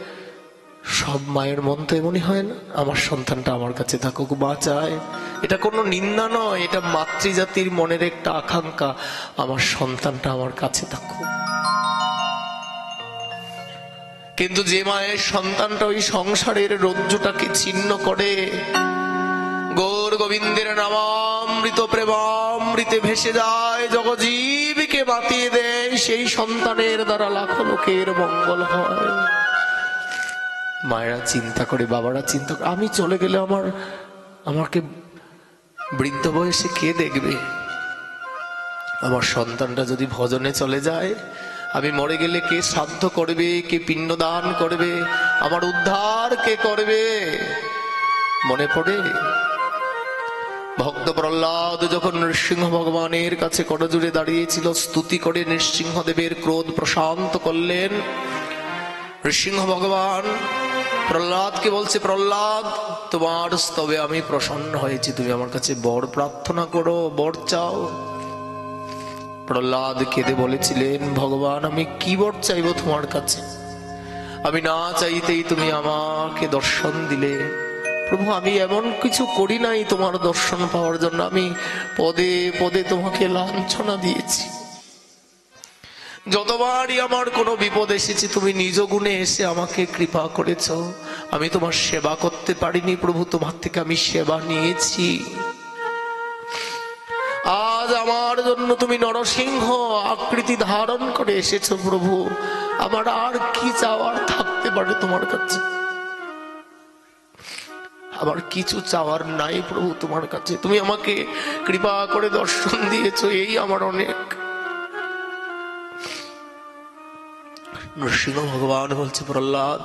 সব মায়ের মন তো এমনই হয় না, আমার সন্তানটা আমার কাছে থাকুক, মা চায়। এটা কোনো নিন্দা নয়, এটা মাতৃজাতির মনের একটা আকাঙ্ক্ষা, আমার সন্তানটা আমার কাছে থাকুক। কিন্তু যে মায়ের সন্তানটা ওই সংসারের রজ্জুটাকে ছিন্ন করে, গৌর গোবিন্দের নামামৃত প্রেমামৃতে ভেসে যায়, জগজীবকে বাতিয়ে দেয়, সেই সন্তানের দ্বারা লাখো লোকের মঙ্গল হয়। মায়েরা চিন্তা করে, বাবারা চিন্তা করে, আমি চলে গেলে আমাকে বৃদ্ধ বয়সে কে দেখবে? আমার সন্তানটা যদি ভজনে চলে যায়, আমি মরে গেলে কে শ্রাদ্ধ করবে, কে পিণ্ডদান করবে, আমার উদ্ধার কে করবে? মনে পড়ে ভক্ত প্রহ্লাদ যখন নৃসিংহ ভগবানের কাছে করজোড়ে দাঁড়িয়েছিল, স্তুতি করে নৃসিংহদেবের ক্রোধ প্রশান্ত করলেন। নৃসিংহ ভগবান প্রহ্লাদকে বলছে, প্রহ্লাদ তোমার স্তবে আমি প্রসন্ন হয়েছি, তুমি আমার কাছে বর প্রার্থনা করো, বর চাও। প্রহ্লাদ কেঁদে বলেছিলেন, ভগবান আমি কি বর চাইবো তোমার কাছে? আমি না চাইতেই তুমি আমাকে দর্শন দিলে। প্রভু আমি এমন কিছু করি নাই তোমার দর্শন পাওয়ার জন্য, আমি পদে পদে তোমাকে লাঞ্ছনা দিয়েছি। যতবারই আমার কোনো বিপদ এসেছে তুমি নিজ গুণে এসে আমাকে কৃপা করেছ, আমি তোমার সেবা করতে পারিনি প্রভু, তোমার থেকে আমি সেবা নিয়েছি। আজ আমার জন্য তুমি নরসিংহ আকৃতি ধারণ করে এসেছো প্রভু, আমার আর কি চাওয়ার থাকতে পারে তোমার কাছে? আমার কিছু চাওয়ার নাই প্রভু তোমার কাছে, তুমি আমাকে কৃপা করে দর্শন দিয়েছো, এই আমার অনেক। নৃসিংহ ভগবান বলছে, প্রহ্লাদ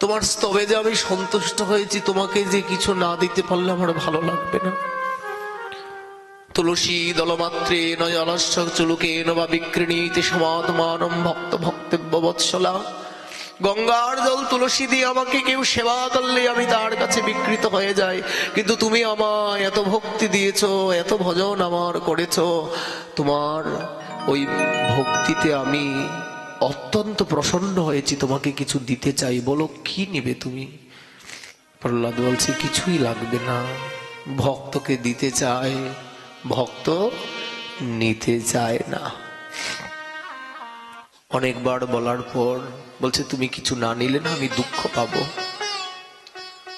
তোমার স্তবে যে আমি সন্তুষ্ট হয়েছি, তোমাকে যে কিছু না দিতে পারলে আমার ভালো লাগবে না। তুলসী দলমাত্রে নয়ালস্য চুলুকেন বা বিক্রিণীতে সমাত্মানম ভক্ত ভক্তব্য বৎসলা। গঙ্গার জল তুলসী দিয়ে আমাকে কেউ সেবা করলে আমি তার কাছে বিকৃত হয়ে যাই, কিন্তু তুমি আমায় এত ভক্তি দিয়েছো, এত ভজন আমার করেছো, তোমার ওই ভক্তিতে আমি অত্যন্ত প্রসন্ন হয়েছি, তোমাকে কিছু দিতে চাই, বলো কি নিবে তুমি? প্রহ্লাদ বলছে, কিছুই লাগবে না, ভক্তকে দিতে চায়, ভক্ত নিতে চায় না। অনেকবার বলার পর বলছে, তুমি কিছু না নিলে না আমি দুঃখ পাবো।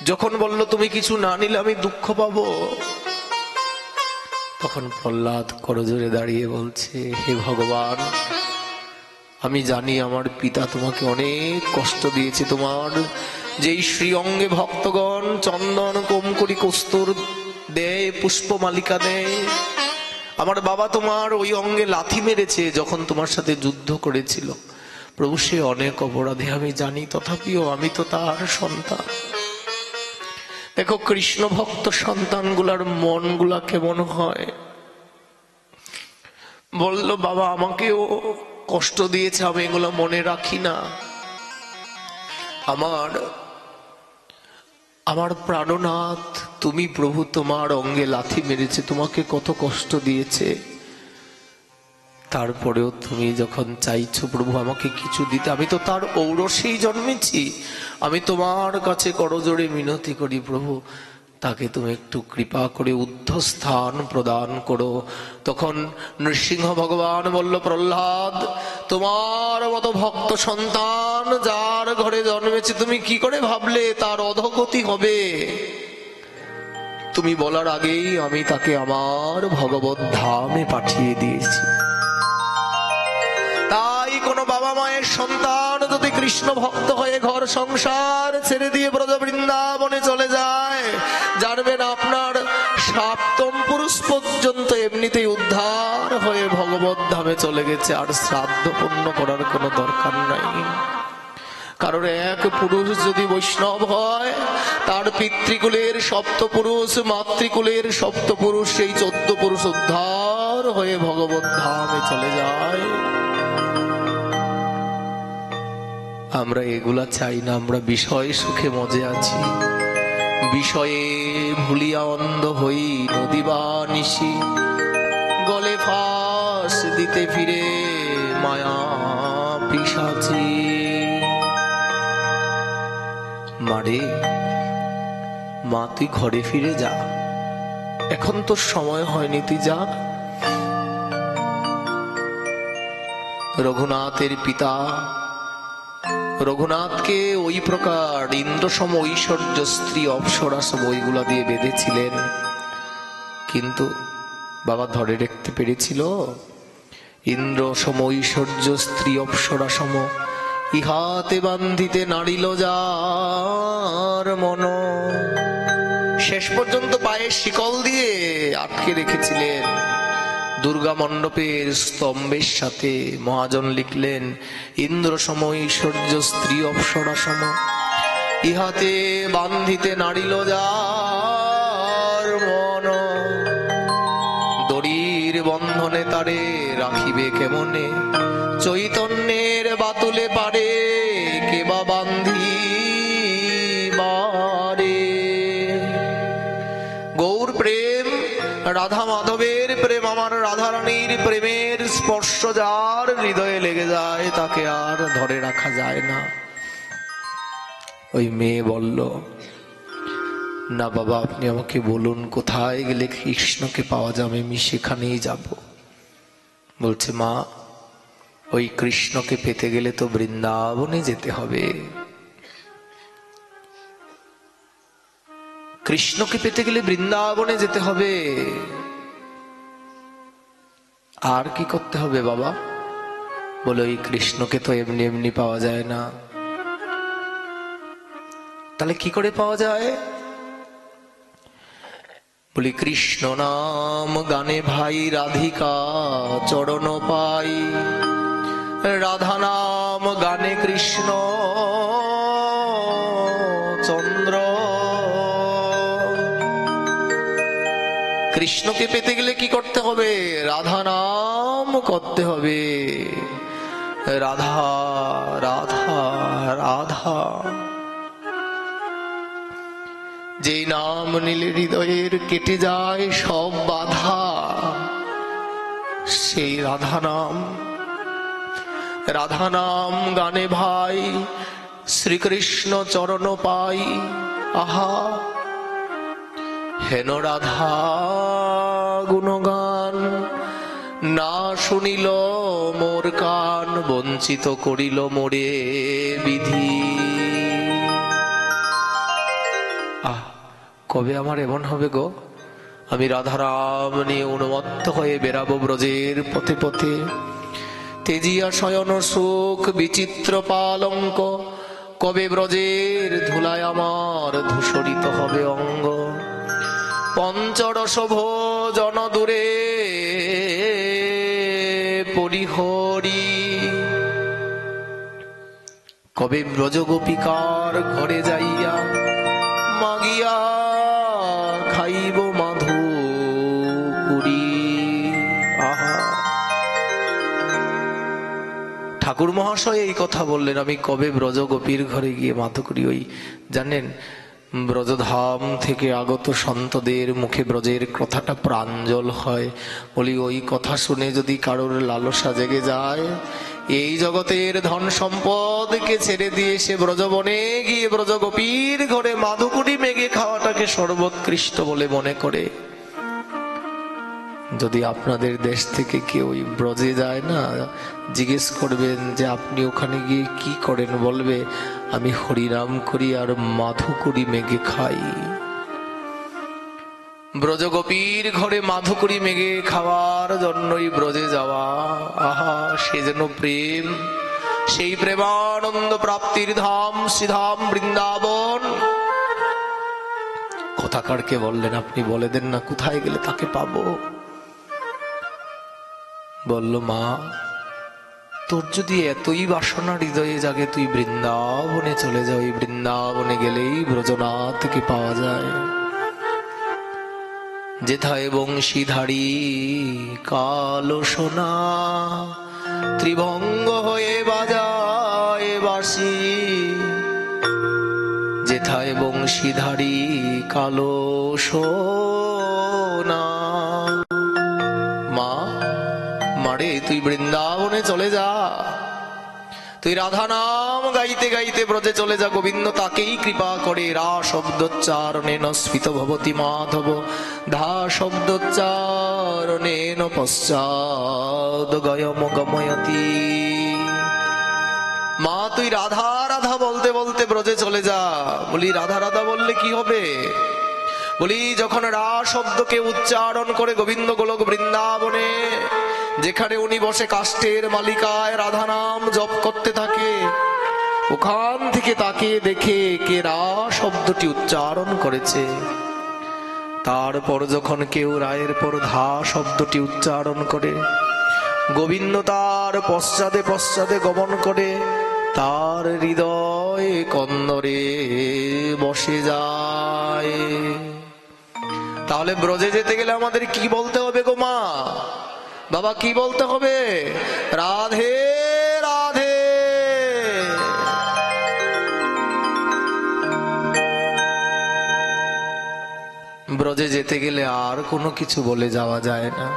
যখন বলল তুমি কিছু না নিলে আমি দুঃখ পাবো, তখন প্রহ্লাদ করজোড়ে দাঁড়িয়ে বলছে, হে ভগবান আমি জানি আমার পিতা তোমাকে অনেক কষ্ট দিয়েছে, তোমার যেই শ্রী অঙ্গে ভক্তগণ চন্দন কোমকড়ি কস্তুর দেয়, পুষ্পমালিকা দেয়, আমার বাবা তোমার ওই অঙ্গে লাথি মেরেছে যখন তোমার সাথে যুদ্ধ করেছিল। প্রভু সে অনেক অপরাধী আমি জানি, তথাপিও আমি তো তার সন্তান। দেখো কৃষ্ণ ভক্ত সন্তানগুলার মনগুলা কেমন হয়। বলল, বাবা আমাকেও কষ্ট দিয়েছে, আমি এগুলো মনে রাখি না। আমার প্রাণনাথ তুমি প্রভু, তোমার অঙ্গে লাথি মেরেছে, তোমাকে কত কষ্ট দিয়েছে, তারপরেও তুমি যখন চাইছো প্রভু আমাকে কিছু দিতে, আমি তো তার ঔরসেই জন্মেছি, আমি তোমার কাছে করজোড়ে মিনতি করি প্রভু তাকে তুমি একটু কৃপা করে ঊর্ধ্বস্থান প্রদান করো। তখন নৃসিংহ ভগবান বলল, প্রহ্লাদ তোমার মতো ভক্ত সন্তান যার ঘরে জন্মেছে তুমি কি করে ভাবলে তার অধোগতি হবে? তুমি বলার আগেই আমি তাকে আমার ভগবত ধামে পাঠিয়ে দিয়েছি। তাই কোনো বাবা বাবা মায়ের সন্তান যদি কৃষ্ণ ভক্ত হয়ে ঘর সংসার ছেড়ে দিয়ে ব্রজ বৃন্দাবনে চলে যায়, জানবেন আপনার সপ্তম পুরুষ পর্যন্ত এমনিতেই উদ্ধার হয়ে ভগবত ধামে চলে গেছে, আর শ্রাদ্ধ পূর্ণ করার কোনো দরকার নাই। কারণ এক পুরুষ যদি বৈষ্ণব হয়, তার পিতৃকুলের সপ্তপুরুষ, মাতৃকুলের সপ্তপুরুষ, সেই 14 পুরুষ উদ্ধার হয়ে ভগবত ধামে চলে যায়। আমরা এগুলা চাই না, আমরা বিষয় সুখে মজে আছি। বিষয়ে ভুলিয়া অন্ধ হই নদী বা নিশি, গলে ফাঁস দিতে ফিরে মায়া পিশাচি। মারে মা, তুই ঘরে ফিরে যা, এখন তোর সময় হয়নি, তুই যা। রঘুনাথের পিতা রঘুনাথকে ওই প্রকার ইন্দ্রসম ঐশ্বর্য, স্ত্রী অপ্সরা সব ওইগুলা দিয়ে বেঁধেছিলেন, কিন্তু বাবা ধরে রাখতে পেরেছিল? ইন্দ্রসম ঐশ্বর্য, স্ত্রী অপ্সরা সম, ইহাতে বান্ধিতে নাড়িল যার মন। শেষ পর্যন্ত পায়ের শিকল দিয়ে আটকে রেখেছিলেন। দুর্গা মণ্ডপের স্তম্ভের সাথে মহাজন লিখলেন, ইন্দ্র সম ঐশ্বর্য, স্ত্রী অপ্সরা সম, ইহাতে বান্ধিতে নাড়িল যার মন। দড়ির বন্ধনে তারে রাখিবে কেমনে, চৈতন্যের বাতুলে পারে কেবা বান্ধি বারে। গৌর প্রেম, রাধা মাধবের প্রেম, আমার রাধারানীর প্রেমের স্পর্শ যার হৃদয়ে লেগে যায়, তাকে আর ধরে রাখা যায় না। ওই মেয়ে বলল, না বাবা, আপনি আমাকে বলুন কোথায় গেলে কৃষ্ণকে পাওয়া যাবে, আমি সেখানেই যাব। বলছে, মা, ওই কৃষ্ণকে পেতে গেলে তো বৃন্দাবনে যেতে হবে। কৃষ্ণকে পেতে গেলে বৃন্দাবনে যেতে হবে। আর কি করতে হবে বাবা? বলে, ওই কৃষ্ণকে তো এমনি এমনি পাওয়া যায় না। তাহলে কি করে পাওয়া যায়? বলি, কৃষ্ণ নাম গানে ভাই রাধিকা চরণ পাই, রাধা নাম গানে কৃষ্ণ চন্দ্র। কৃষ্ণকে পেতে গেলে কি করতে হবে? রাধা নাম করতে হবে। রাধা রাধা রাধা, যে নাম নিলে হৃদয়ের কেটে যায় সব বাধা, সেই রাধা নাম। রাধা নাম গানে ভাই শ্রীকৃষ্ণ চরণ পাই। আহা, হেন রাধা গুণগান না শুনিল মোর কান, বঞ্চিত করিল মোরে বিধি। কবে আমার এমন হবে গো? আমি রাধারাম নিয়ে উন্মত্ত হয়ে বেরাবো ব্রজের পথে পথে। তেজিয়া শয়ন সুখ বিচিত্র পালঙ্ক, কবে ব্রজের ধুলায় আমার ধূসরিত হবে অঙ্গ। পঞ্চরস ভোজন দূরে পরিহরি, কবে ব্রজ গোপিকার ঘরে যাইয়া মাগিয়া খাইব মাধুপুরি। আহা, ঠাকুর মহাশয় এই কথা বললেন, আমি কবে ব্রজ গোপীর ঘরে গিয়ে মাধুকরি। ওই জানেন, ব্রজধাম থেকে আগত সন্তদের মুখে ব্রজের কথাটা প্রাঞ্জল হয়। বলি, ওই কথা শুনে যদি কারোর লালসা জেগে যায়, এই জগতের ধন সম্পদকে ছেড়ে দিয়ে সে ব্রজবনে গিয়ে ব্রজ গোপীর ঘরে মাধুকুরি মেঘে খাওয়াটাকে সর্বোৎকৃষ্ট বলে মনে করে। যদি আপনাদের দেশ থেকে কেউ ব্রজে যায় না, জিজ্ঞেস করবেন যে আপনি ওখানে গিয়ে কি করেন, বলবে আমি হরিনাম করি আর মাধুকুরি মেঘে খাই। ব্রজগোপীর ঘরে মাধুকুরি মেঘে খাওয়ার জন্যই ব্রজে যাওয়া। আহা, সে যেন প্রেম, সেই প্রেমানন্দ প্রাপ্তির ধাম শ্রীধাম বৃন্দাবন। কথাকারকে বললেন, আপনি বলে দেন না কোথায় গেলে তাকে পাবো। বলল, মা তোর যদি এতই বাসনা হৃদয়ে জাগে, তুই বৃন্দাবনে চলে যাও। এই বৃন্দাবনে গেলেই ব্রজনাথকে পাওয়া যায়। যেথায় বংশীধারী কালো সোনা, ত্রিভঙ্গ হয়ে বাজায় বাঁশি। যেথায় বংশীধারী কালো সোনা। মা মারে তুই বৃন্দাবনে চলে যা, তুই রাধা নাম গাইতে গাইতে ব্রজে চলে যা। গোবিন্দ তাকেই কৃপা করে। রা শব্দোচ্চারণেন স্ফীত ভবতি মাধব, ধা শব্দোচ্চারণেন পশ্চাৎ গয়ম গময়তি। মা তুই রাধা রাধা বলতে বলতে ব্রজে চলে যা। বলি রাধা রাধা বললে কি হবে? বলি যখন রা শব্দকে উচ্চারণ করে গোবিন্দ গোলক বৃন্দাবনে, যেখানে উনি বসে কাষ্ঠের মালিকায় রাধা নাম জপ করতে থাকে, ওখান থেকে তাকে দেখে কে রা শব্দটি উচ্চারণ করেছে। তারপর যখন কেউ রায়ের পর ধা শব্দটি উচ্চারণ করে, গোবিন্দ তার পশ্চাদে পশ্চাদে গমন করে তার হৃদয় কন্দরে বসে যায়। তাহলে ব্রজে যেতে গেলে আমাদের কি বলতে হবে গো মা? বাবা কি বলতে হবে? রাধে রাধে। ব্রজে যেতে গেলে আর কোনো কিছু বলে যাওয়া যায় না।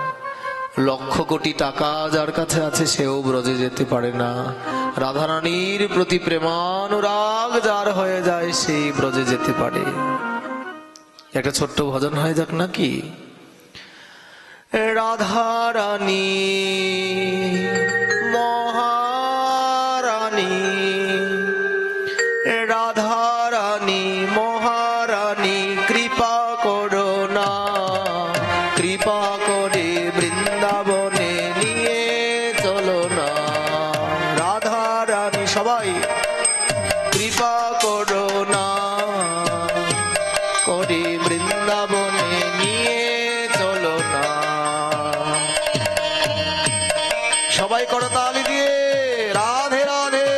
লক্ষ কোটি টাকা যার কাছে আছে সেও ব্রজে যেতে পারে না। রাধারানীর প্রতি প্রেমানুরাগ যার হয়ে যায় সেই ব্রজে যেতে পারে। একটা ছোট্ট ভজন হয়ে যাক নাকি? রাধারানী মহারানী, রাধারানী মহারানী কৃপা করো না, কৃপা করে বৃন্দাবনে নিয়ে চলো না। রাধারানী সবাই কৃপা করো না, করে বৃন্দাবনে নিয়ে চলো না। সবাই করতালি দিয়ে রাধে রাধে।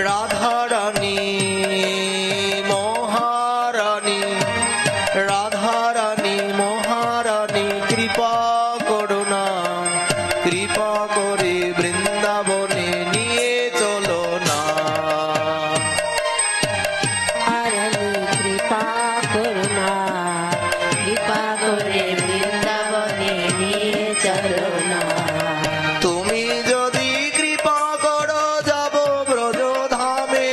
রাধারানী মহারানী, রাধারানী মহারানী কৃপা করো না, কৃপা করে বৃন্দাবনে নিয়ে চলো না। কৃপা করুণা, কৃপা করে বৃন্দাবনে নিয়ে চলো না। তুমি যদি কৃপা করো যাব ব্রজ ধামে,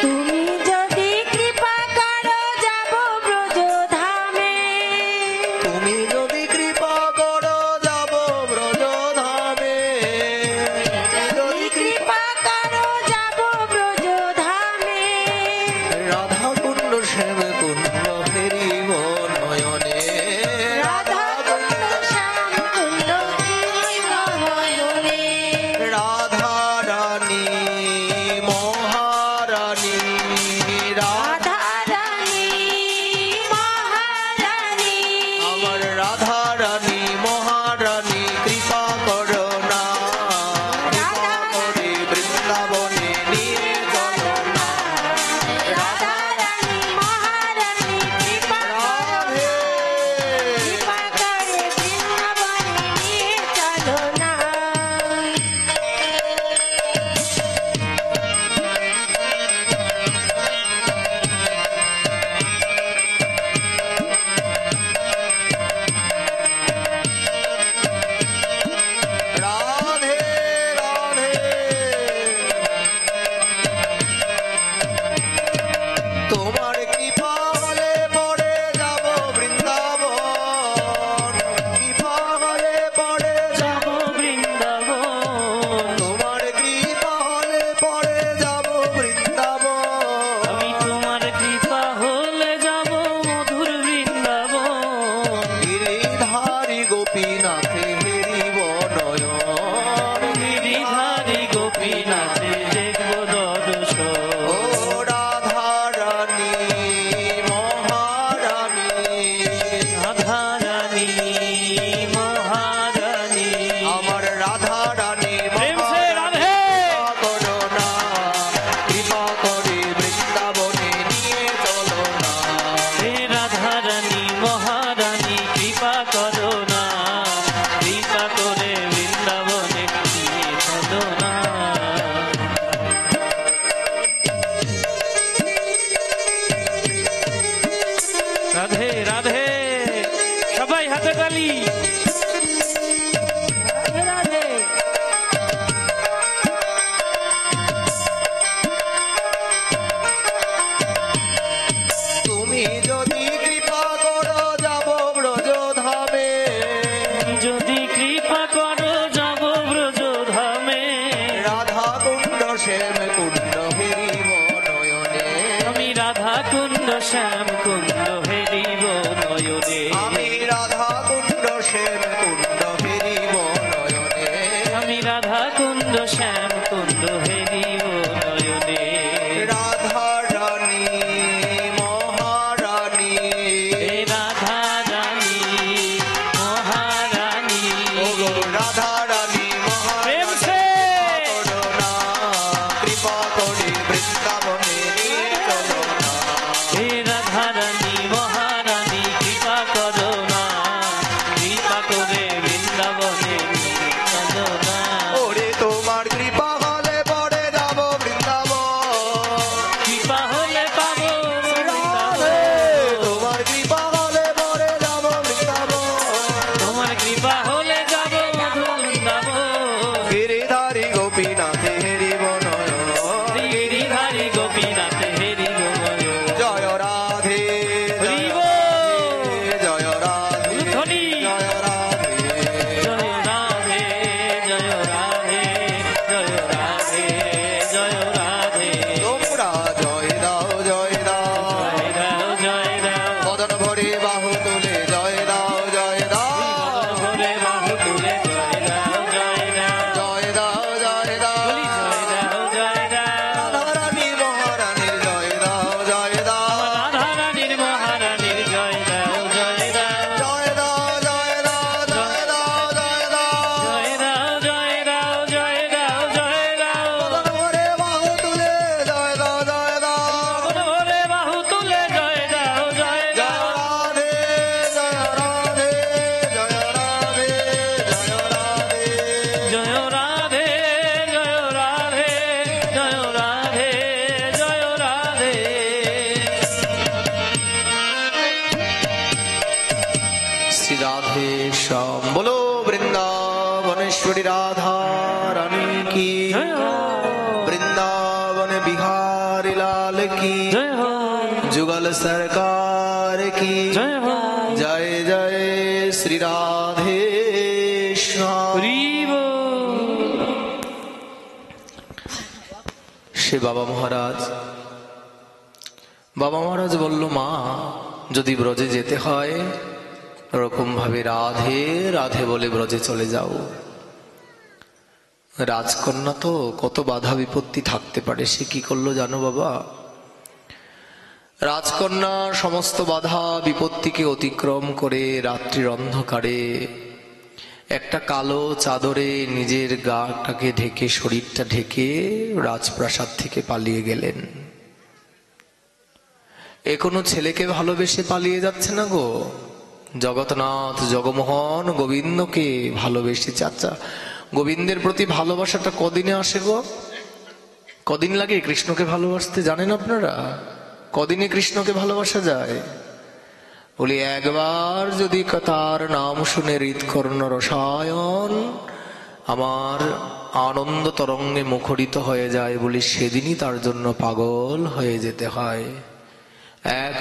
তুমি যদি কৃপা করো যাব ব্রজ ধামে। তুমি যদি কৃপা করো যাব ব্রজ ধামে, যদি কৃপা করো যাব ব্রজ ধামে। রাধা কুণ্ড শ্যাম কুণ্ড ফেরিব নয়নে, রাধা কুণ্ড শ্যাম কুণ্ড ফিরিব নয়নে। রাধা রানী মহারানী, রাধা রানী মহারানী, আমার রাধা রানী মহারানী কৃপা করো না, কৃপা করে বৃন্দাবনে নিয়ে চলো না। রাধা রানী মহারানী কৃপা রাধে কৃপা করে বৃন্দাবনে নিয়ে চলো না। রাধে রাধে। শ্যাম কুণ্ড হেরিব নয়নে আমি রাধা কুণ্ড শ্যাম কুণ্ড হেরিব নয়নে আমি রাধা কুণ্ড শ্যাম কুণ্ড হেরিব নয়নে আমি রাধা কুণ্ড শ্যাম কুণ্ড হেরিব নয়নে রাধা রানী মহারানী হে রাধা রানী মহারানী ও গো রাধা রানী প্রেম মহারানী সে করুণা কৃপা করে বৃন্দাবনে নিয়ে চলো না হে রাধা রানী মহারানী কৃপা করো না কৃপা করে বৃন্দাবনে নিয়ে চলো না ওরে তোমার কৃপা হলে পরে যাব বৃন্দাবন কৃপা হলে পাবো রাধে, তোমার কৃপা হলে পরে যাব বৃন্দাবন তোমার কৃপা হলে যাবো বৃন্দাবন গিরিধারী গোপীনাথে হেরিব নয়ন গিরিধারী গোপীনাথে হেরিব নয়ন। জয় রাধে জয় হরিব। রাধে, জয় রাধে ধ্বনি। জয় রাধে জয় রাধে জয় রাধে জয় রাধে জয় রাধে তোমরা জয় দাও জয় দাও জয় দাও জয় দাও বদন ভরে বাহু তুলে জয় দাও জয় দাও ভরে বাহু তুলে জয় দাও জয় দাও জয় দাও জয় দাও বলি জয় দাও জয় দাও রাধারানী মহারানীর জয় দাও জয় দাও রাধা রানীর মহারানীর জয় দাও জয় দাও জয় দাও জয় দাও জয় দাও জয় দাও জয় দাও জয় দাও জয় দাও জয় দাও বদন ভরে বাহু তুলে জয় দাও জয় দাও ভরে বাহু তুলে জয় দাও জয় জয় দাও রাধে জয় রাধে জয় রাধে জয় রাধে জয় রাধে জয় রাধে জয় রাধে জয় রাধে শ্রী রাধে শ্যাম বলো বৃন্দাবনেশ্বরী রাধা রানী কি জয় হো বৃন্দাবন বিহাरी लाल की জয় হো जुगल सरकार की জয় হো जय जय श्री राधे श्याम হরিব সে বাবা মহারাজ বলল মা যদি ব্রজে যেতে হয় ওরকম ভাবে রাধে রাধে বলে ব্রজে চলে যাও রাজকন্যা তো কত বাধা বিপত্তি থাকতে পারে সে কি করলো জানো বাবা রাজকন্যা সমস্ত বাধা বিপত্তিকে অতিক্রম করে রাত্রির অন্ধকারে একটা কালো চাদরে নিজের গাটাকে ঢেকে শরীরটা ঢেকে রাজপ্রাসাদ থেকে পালিয়ে গেলেন এ কোনো ছেলেকে ভালোবেসে পালিয়ে যাচ্ছে না গো জগন্নাথ জগমোহন গোবিন্দকে ভালোবেসেছে আচ্ছা গোবিন্দের প্রতি ভালোবাসাটা কদিনে আসে গো কদিন লাগে কৃষ্ণকে ভালোবাসতে জানেন আপনারা কদিনে কৃষ্ণকে ভালোবাসা যায় বলি একবার যদি তার নাম শুনে হৃৎকর্ণ রসায়ন আমার আনন্দ তরঙ্গে মুখরিত হয়ে যায় বলি সেদিনই তার জন্য পাগল হয়ে যেতে হয় এক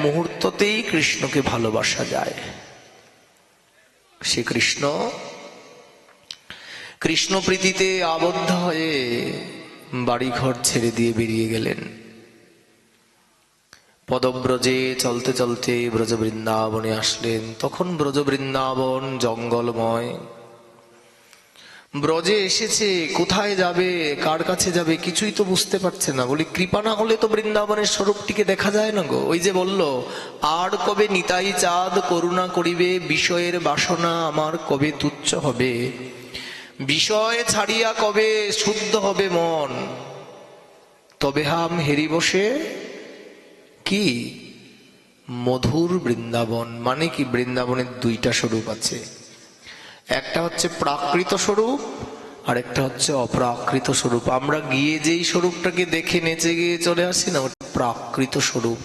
মুহূর্ততেই কৃষ্ণকে ভালোবাসা যায় সে কৃষ্ণ প্রীতিতে আবদ্ধ হয়ে বাড়িঘর ছেড়ে দিয়ে বেরিয়ে গেলেন পদব্রজে চলতে চলতে ব্রজ বৃন্দাবনে আসলেন তখন ব্রজ বৃন্দাবন জঙ্গলময় ব্রজে এসেছে কোথায় যাবে কার কাছে যাবে কিছুই তো বুঝতে পারছে না বলি কৃপা না হলে তো বৃন্দাবনের স্বরূপটিকে দেখা যায় না গো ওই যে বলল আর কবে নিতাই চাঁদ করুণা করিবে বিষয়ের বাসনা আমার কবে তুচ্ছ হবে বিষয় ছাড়িয়া কবে শুদ্ধ হবে মন তবে হাম হেরি বসে কি মধুর বৃন্দাবন মানে কি বৃন্দাবনের দুইটা স্বরূপ আছে একটা হচ্ছে প্রাকৃত স্বরূপ আর একটা হচ্ছে অপ্রাকৃত স্বরূপ আমরা গিয়ে যেই স্বরূপটাকে দেখে নেচে গিয়ে চলে আসি না ওটা প্রাকৃত স্বরূপ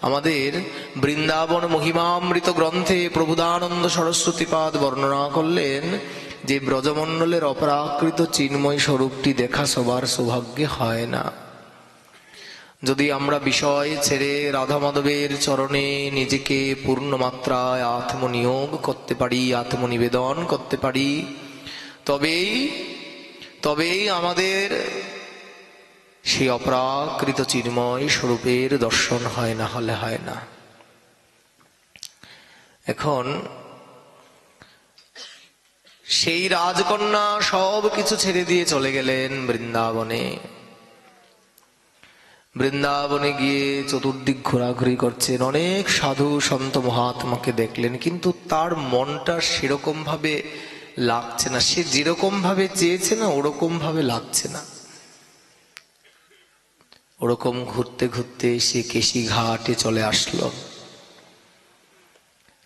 আমাদের বৃন্দাবন মহিমামৃত গ্রন্থে প্রভুদানন্দ সরস্বতীপাদ বর্ণনা করলেন যে ব্রজমণ্ডলের অপ্রাকৃত চিন্ময় স্বরূপটি দেখা সবার সৌভাগ্যে হয় না যদি আমরা বিষয় ছেড়ে রাধা মাধবের চরণে নিজেকে পূর্ণ মাত্রায় আত্মনিয়োগ করতে পারি আত্মনিবেদন করতে পারি তবেই আমাদের সেই অপ্রাকৃত চিন্ময় স্বরূপের দর্শন হয়, না হলে হয় না। এখন সেই রাজকন্যা সব কিছু ছেড়ে দিয়ে চলে গেলেন বৃন্দাবনে। বৃন্দাবনে গিয়ে চতুর্দিক ঘোরাঘুরি করছেন, অনেক সাধু সন্ত মহাত্মাকে দেখলেন, কিন্তু তার মনটা সেরকম ভাবে লাগছে না। সে যেরকম ভাবে চেয়েছে না ওরকম ভাবে লাগছে না। ওরকম ঘুরতে ঘুরতে সে কেশিঘাটে চলে আসলো।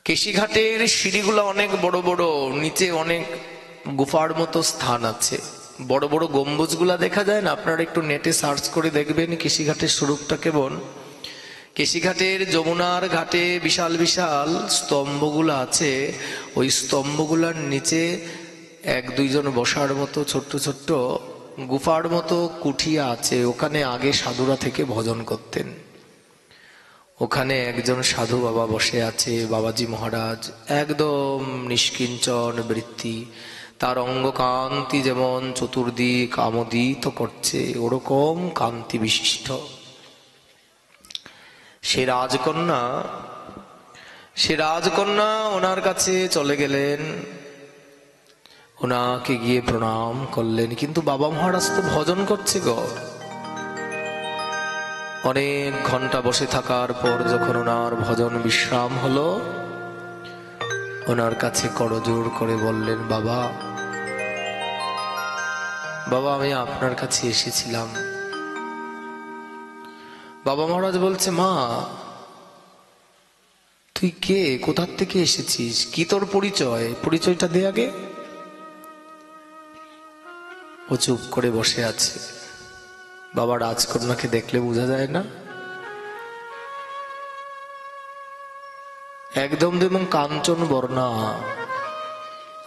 কেশিঘাটের সিঁড়িগুলো অনেক বড় বড়, নিচে অনেক গুফার মতো স্থান আছে, বড় বড় গম্বুজগুলা দেখা যায় না? আপনারা একটু নেটে সার্চ করে দেখবেন কেশিঘাটের স্বরূপটা কেমন। কেশিঘাটের যমুনার ঘাটে বিশাল বিশাল স্তম্ভগুলো আছে, ওই স্তম্ভগুলার নিচে এক দুইজন বসার মতো ছোট্ট ছোট্ট গুফার মতো কুঠিয়া আছে। ওখানে আগে সাধুরা থেকে ভজন করতেন। ওখানে একজন সাধু বাবা বসে আছে, বাবাজি মহারাজ, একদম নিষ্কিঞ্চন বৃত্তি, তার অঙ্গ কান্তি যেমন চতুর্দিক আমোদিত করছে ওরকম কান্তি বিশিষ্ট। সে রাজকন্যা ওনার কাছে চলে গেলেন, ওনাকে গিয়ে প্রণাম করলেন। কিন্তু বাবা মহারাজ তো ভজন করছে গো। অনেক ঘন্টা বসে থাকার পর যখন ওনার ভজন বিশ্রাম হলো, ওনার কাছে করজোড় করে বললেন, বাবা বাবা আমি আপনার কাছে এসেছিলাম। বাবা মহারাজ বলছে, মা তুই কে, কোথার থেকে এসেছিস, কি তোর পরিচয়, পরিচয়টা দে আগে। ও চুপ করে বসে আছে। বাবা রাজকন্যাকে দেখলে বোঝা যায় না, একদম যেমন কাঞ্চন বর্ণা,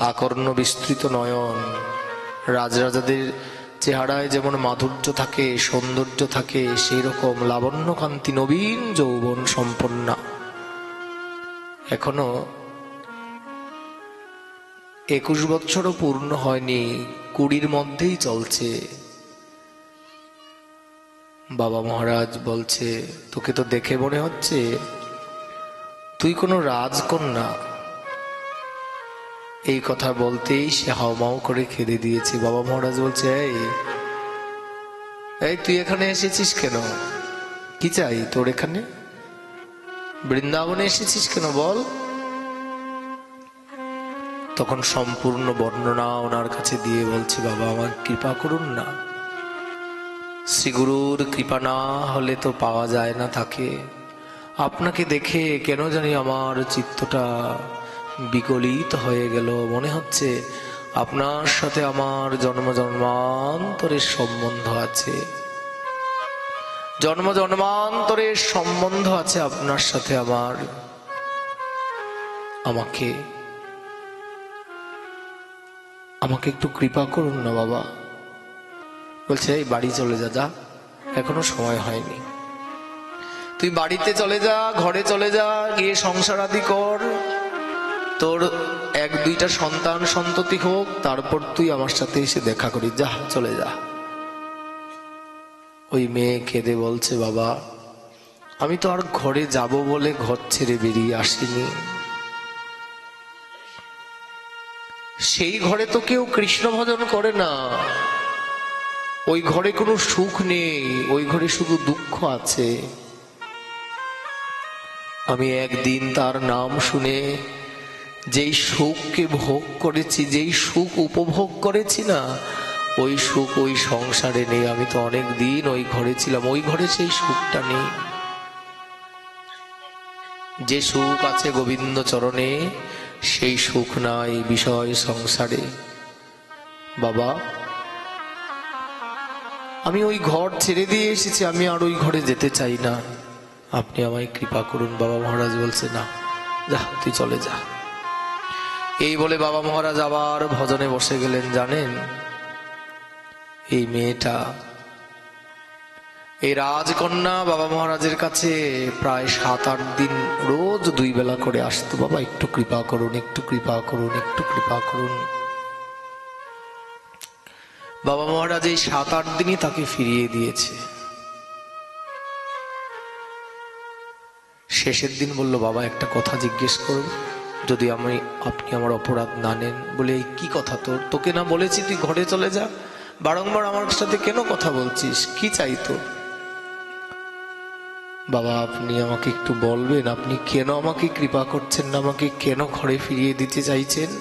আকর্ণ বিস্তৃত নয়ন। রাজরাজাদের চেহারায় যেমন মাধুর্য থাকে, সৌন্দর্য থাকে, সেই রকম লাবণ্য কান্তি, নবীন যৌবন সম্পন্না। এখনো 21 বছরও পূর্ণ হয়নি, 20-র মধ্যেই চলছে। বাবা মহারাজ বলছে, তোকে তো দেখে মনে হচ্ছে তুই কোনো রাজকন্যা। এই কথা বলতেই সে হাউমাউ করে কেঁদে দিয়েছে। বাবা মহারাজ বলছে, এই তুই এখানে এসেছিস কেন, কি চাই তোর, এখানে বৃন্দাবনে এসেছিস কেন বল। তখন সম্পূর্ণ বর্ণনা ওনার কাছে দিয়ে বলছে, বাবা আমার কৃপা করুন না, শ্রীগুরুর কৃপা না হলে তো পাওয়া যায় না তাকে। আপনাকে দেখে কেন জানি আমার চিত্তটা বিকলিত হয়ে গেল, মনে হচ্ছে আপনার সাথে আমার জন্ম জন্মান্তরের সম্বন্ধ আছে, জন্ম জন্মান্তরের সম্বন্ধ আছে আপনার সাথে আমার। আমাকে একটু কৃপা করুন না বাবা। বলছে, এই বাড়ি চলে যা, যা এখনো সময় হয়নি, তুই বাড়িতে চলে যা, ঘরে চলে যা, গিয়ে সংসার আদি কর, তোর 1-2টা সন্তান সন্ততি হোক, তারপর তুই আমার সাথে এসে দেখা করি, যা চলে যা। ওই মেয়ে কেঁদে বলছে, বাবা আমি তো আর ঘরে যাব বলে ঘর ছেড়ে বেরিয়ে আসিনি, সেই ঘরে তো কেউ কৃষ্ণ ভজন করে না, ওই ঘরে কোনো সুখ নেই, ওই ঘরে শুধু দুঃখ আছে। আমি একদিন তার নাম শুনে যেই সুখকে ভোগ করেছি, যেই সুখ উপভোগ করেছি না, ওই সুখ ওই সংসারে নেই। আমি তো অনেক দিন ওই ঘরে ছিলাম, ওই ঘরে সেই সুখটা নেই। যে সুখ আছে গোবিন্দ চরণে, সেই সুখ নাই বিষয় সংসারে। বাবা আমি ওই ঘর ছেড়ে দিয়ে এসেছি, আমি আর ওই ঘরে যেতে চাই না, আপনি আমায় কৃপা করুন। বাবা মহারাজ বলছে, না যা, তুই চলে যা। এই বলে বাবা মহারাজ আবার ভজনে বসে গেলেন। জানেন, এই মেয়েটা, এই রাজকন্যা বাবা মহারাজের কাছে প্রায় 7-8 দিন রোজ 2 বেলা করে আসতো, বাবা একটু কৃপা করুন, একটু কৃপা করুন, একটু কৃপা করুন। বাবা মহারাজ এই 7-8 দিনই তাকে ফিরিয়ে দিয়েছে। শেষের দিন বলল, বাবা একটা কথা জিজ্ঞেস করব, যদি আপনি আমার অপরাধ না নেন। বলে, এই কি কথা তোর? তোকে না বলেছি তুই ঘরে চলে যা, বারংবার আমার সাথে কেন কথা বলছিস? কি চাই তোর? বাবা আপনি আমাকে একটু বলবেন, আপনি কেন আমাকে কৃপা করছেন না, আমাকে কেন ঘরে ফিরিয়ে দিতে চাইছেন?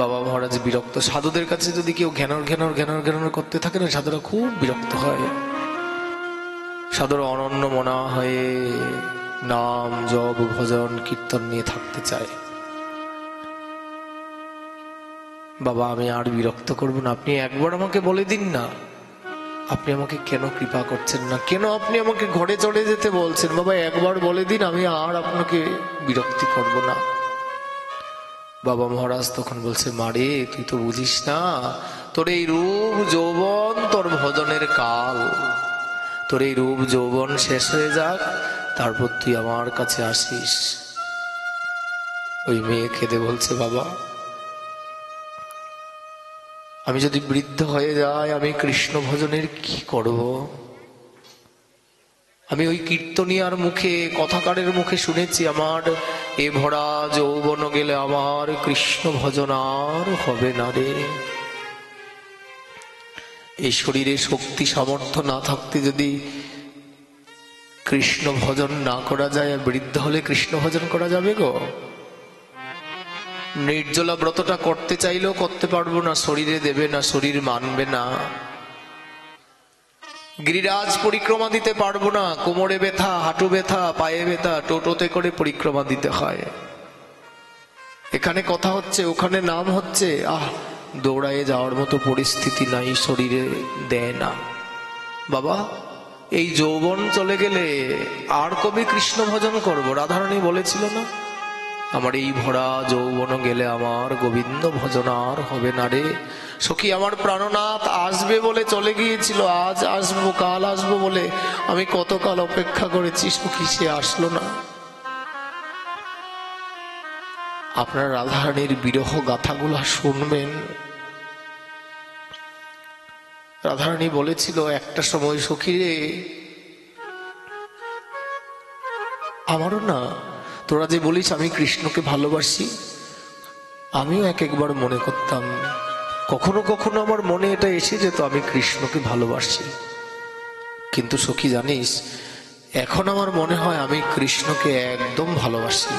বাবা মহারাজ বিরক্ত। সাধুদের কাছে যদি কেউ ঘ্যানর করতে থাকে না, সাধুরা খুব বিরক্ত হয়। সাধুরা অনন্য মনা হয়ে নাম জপ ভজন কীর্তন নিয়ে থাকতে চায়। বাবা আমি আর বিরক্ত করব না, আপনি একবার আমাকে বলে দিন না, আপনি আমাকে কেন কৃপা করছেন না, কেন আপনি আমাকে ঘরে চলে যেতে বলছেন? বাবা একবার বলে দিন, আমি আর আপনাকে বিরক্তি করব না। বাবা মহারাজ তখন বলছে, মারে তুই তো বুঝিস না, তোর এই রূপ যৌবন তোর ভজনের কাল, তোর এই রূপ যৌবন শেষ হয়ে যাক, তারপর তুই আমার কাছে আসিস। ওই মেয়ে কেঁদে বলছে, বাবা আমি যদি বৃদ্ধ হয়ে যাই, আমি কৃষ্ণ ভজনের কি করব? আমি ওই কীর্তনিয়ার মুখে, কথাকারের মুখে শুনেছি, আমার এ ভরা যৌবন গেলে আমার কৃষ্ণ ভজন আর হবে না রে। এই শরীরে শক্তি সামর্থ্য না থাকতে যদি কৃষ্ণ ভজন না করা যায়, বৃদ্ধ হলে কৃষ্ণ ভজন করা যাবে গো? নির্জলা ব্রতটা করতে চাইলেও করতে পারবো না, শরীরে দেবে না, শরীর মানবে না। গিরিরাজ পরিক্রমা দিতে পারবো না, কোমরে ব্যথা, হাঁটু ব্যথা, পায়ে ব্যথা, টোটোতে করে পরিক্রমা দিতে হয়। এখানে কথা হচ্ছে, ওখানে নাম হচ্ছে, দৌড়ায়ে যাওয়ার মতো পরিস্থিতি নাই, শরীরে দেয় না। বাবা এই যৌবন চলে গেলে আর কবে কৃষ্ণ ভজন করবো? রাধারানী বলেছিল না, আমার এই ভরা যৌবন গেলে আমার গোবিন্দ ভজন আর হবে না রে। সখী আমার প্রাণনাথ আসবে বলে চলে গিয়েছিল, আজ আসবো কাল আসবো বলে আমি কতকাল অপেক্ষা করেছি, সখী সে আসলো না। আপনার রাধারানীর বিরহ গাথাগুলা শুনবেন। রাধারানী বলেছিল একটা সময়, সখী রে আমারও না, তোরা যে বলিস আমি কৃষ্ণকে ভালোবাসি, আমিও একবার মনে করতাম, কখনো কখনো আমার মনে এটা এসে যেত আমি কৃষ্ণকে ভালোবাসি, কিন্তু সখী জানিস এখন আমার মনে হয় আমি কৃষ্ণকে একদম ভালোবাসি।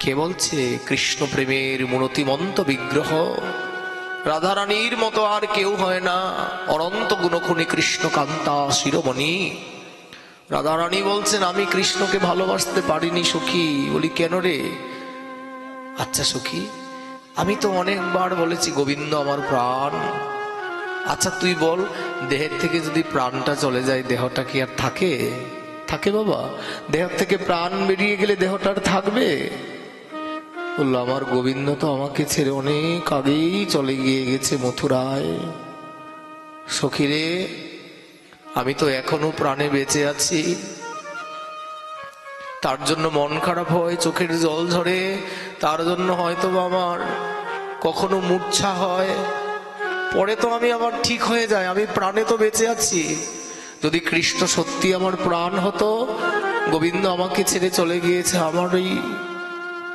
কে বলছে? কৃষ্ণ প্রেমের মূর্তিমন্ত বিগ্রহ রাধারানীর মতো আর কেউ হয় না, অনন্ত গুণখনি কৃষ্ণকান্তা শিরোমণি। রাধারানী বলছেন আমি কৃষ্ণকে ভালোবাসতে পারিনি সখী। বলি কেন রে? আচ্ছা সখী আমি তো অনেকবার বলেছি গোবিন্দ আমার প্রাণ। আচ্ছা তুই বল, দেহের থেকে যদি প্রাণটা চলে যায় দেহটা কি আর থাকে? থাকে বাবা? দেহ থেকে প্রাণ বেরিয়ে গেলে দেহটা আর থাকবে? বললো আমার গোবিন্দ তো আমাকে ছেড়ে অনেক আগেই চলে গিয়ে গেছে মথুরায়। সখী রে আমি তো এখনো প্রাণে বেঁচে আছি, তার জন্য মন খারাপ হয়, চোখের জল ঝরে, তার জন্য হয়তো আমার কখনো মূর্ছা হয়, পরে তো আমি আবার ঠিক হয়ে যায়, আমি প্রাণে তো বেঁচে আছি। যদি কৃষ্ণ সত্যি আমার প্রাণ হতো, গোবিন্দ আমাকে ছেড়ে চলে গিয়েছে, আমার ওই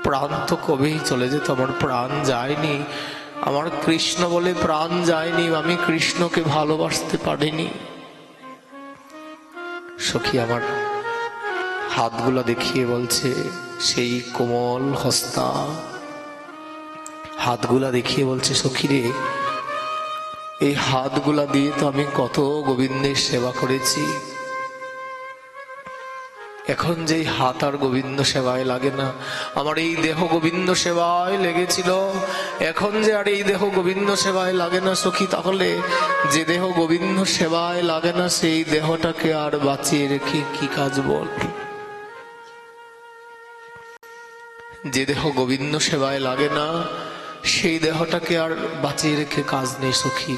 প্রাণ তো কবেই চলে যেত, আমার প্রাণ যায়নি, আমার কৃষ্ণ বলে প্রাণ যায়নি, আমি কৃষ্ণকে ভালোবাসতে পারিনি। সখী আমার হাতগুলা দেখিয়ে বলছে, সেই কোমল হস্তা হাতগুলা দেখিয়ে বলছে সখী রে এই হাতগুলা দিয়ে তো আমি কত গোবিন্দের সেবা করেছি, এখন যে হাত আর গোবিন্দ সেবায় লাগে না, আমার এই দেহ গোবিন্দ সেবায় লেগেছিল, এখন যে আর এই দেহ গোবিন্দ সেবায় লাগে না সখী, তাহলে যে দেহ গোবিন্দ সেবায় লাগে না সেই দেহটাকে আর বাঁচিয়ে রেখে কি কাজ বল? যে দেহ গোবিন্দ সেবায় লাগে না সেই দেহটাকে আর বাঁচিয়ে রেখে কাজ নেই সখী।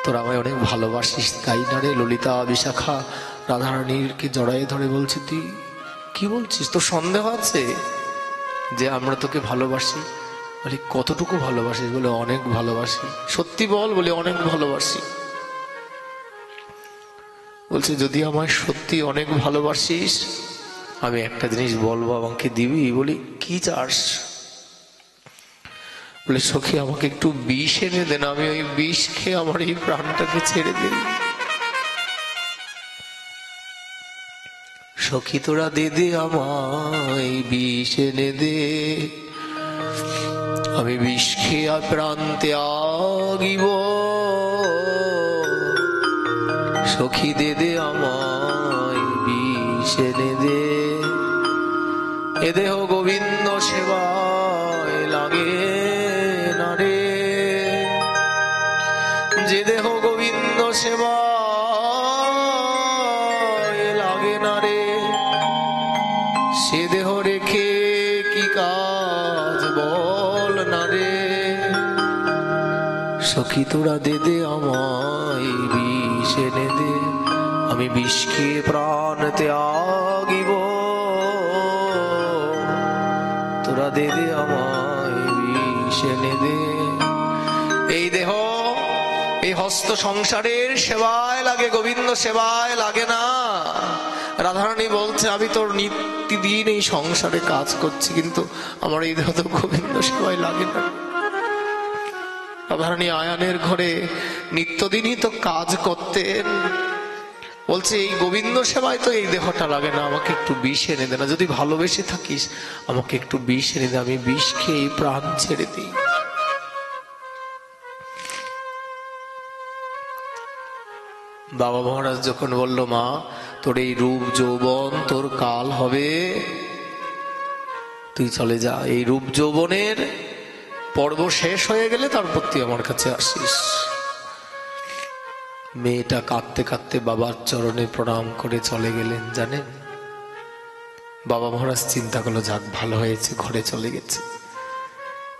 তোরা আমায় অনেক ভালোবাসিস তাই না রে? ললিতা বিশাখা রাধারানীরকে জড়াইয়ে ধরে বলছে, তুই কি বলছিস? তোর সন্দেহ আছে যে আমরা তোকে ভালোবাসি? বলি কতটুকু ভালোবাসিস? বলে অনেক ভালোবাসি। সত্যি বল? বলে অনেক ভালোবাসি। বলছে যদি আমায় সত্যি অনেক ভালোবাসিস, আমি একটা জিনিস বলবো, আমাকে দিবি? বলি কি চাস? বলে সখী আমাকে একটু বিষ এনে দেন, আমি ওই বিষ খেয়ে আমার এই প্রাণটাকে ছেড়ে দিই। সখী তোরা দে দে আমায় বিষ এনে দে, আমি বিষ খেয়ে প্রাণ ত্যাগিব। সখী দে দে আমায় বিষ এনে দে, এ দেহ গোবিন্দ সেবায় লাগে না রে। যে দেহ গোবিন্দ সেবায় লাগে না রে, সে দেহ রেখে কি কাজ বল না রে। সখী তোরা দে দে আমায় বিষ এনে দে, আমি বিষ খেয়ে প্রাণ ত্যাগিব। তোরা দে দে আমায় বিষ এনে দে। এই দেহ, এই হস্ত সংসারের সেবায় লাগে, গোবিন্দ সেবায় লাগে না। রাধারানী বলছে আমি তোর নিত্যদিন এই সংসারে কাজ করছি, কিন্তু আমার এই দেহ তো গোবিন্দ সেবায় লাগে না। রাধারানী আয়ানের ঘরে নিত্যদিনই তো কাজ করতেন। বলছে এই গোবিন্দ সেবায় তো এই দেহটা লাগে না, আমাকে একটু বিষ এনে দে না। যদি ভালোবেসে থাকিস আমাকে একটু বিষ এনে দে, আমি বিষ খেয়ে প্রাণ ছেড়ে দিই। বাবা মহারাজ যখন বলল মা তোর এই রূপ যৌবন তোর কাল হবে, তুই চলে যা, এই রূপ যৌবনের পর্ব শেষ হয়ে গেলে তারপর তুই আমার কাছে আসিস। মেয়েটা কাঁদতে কাঁদতে বাবার চরণে প্রণাম করে চলে গেলেন। জানেন, বাবা মহারাজ চিন্তা করলো যাক ভালো হয়েছে, ঘরে চলে গেছে।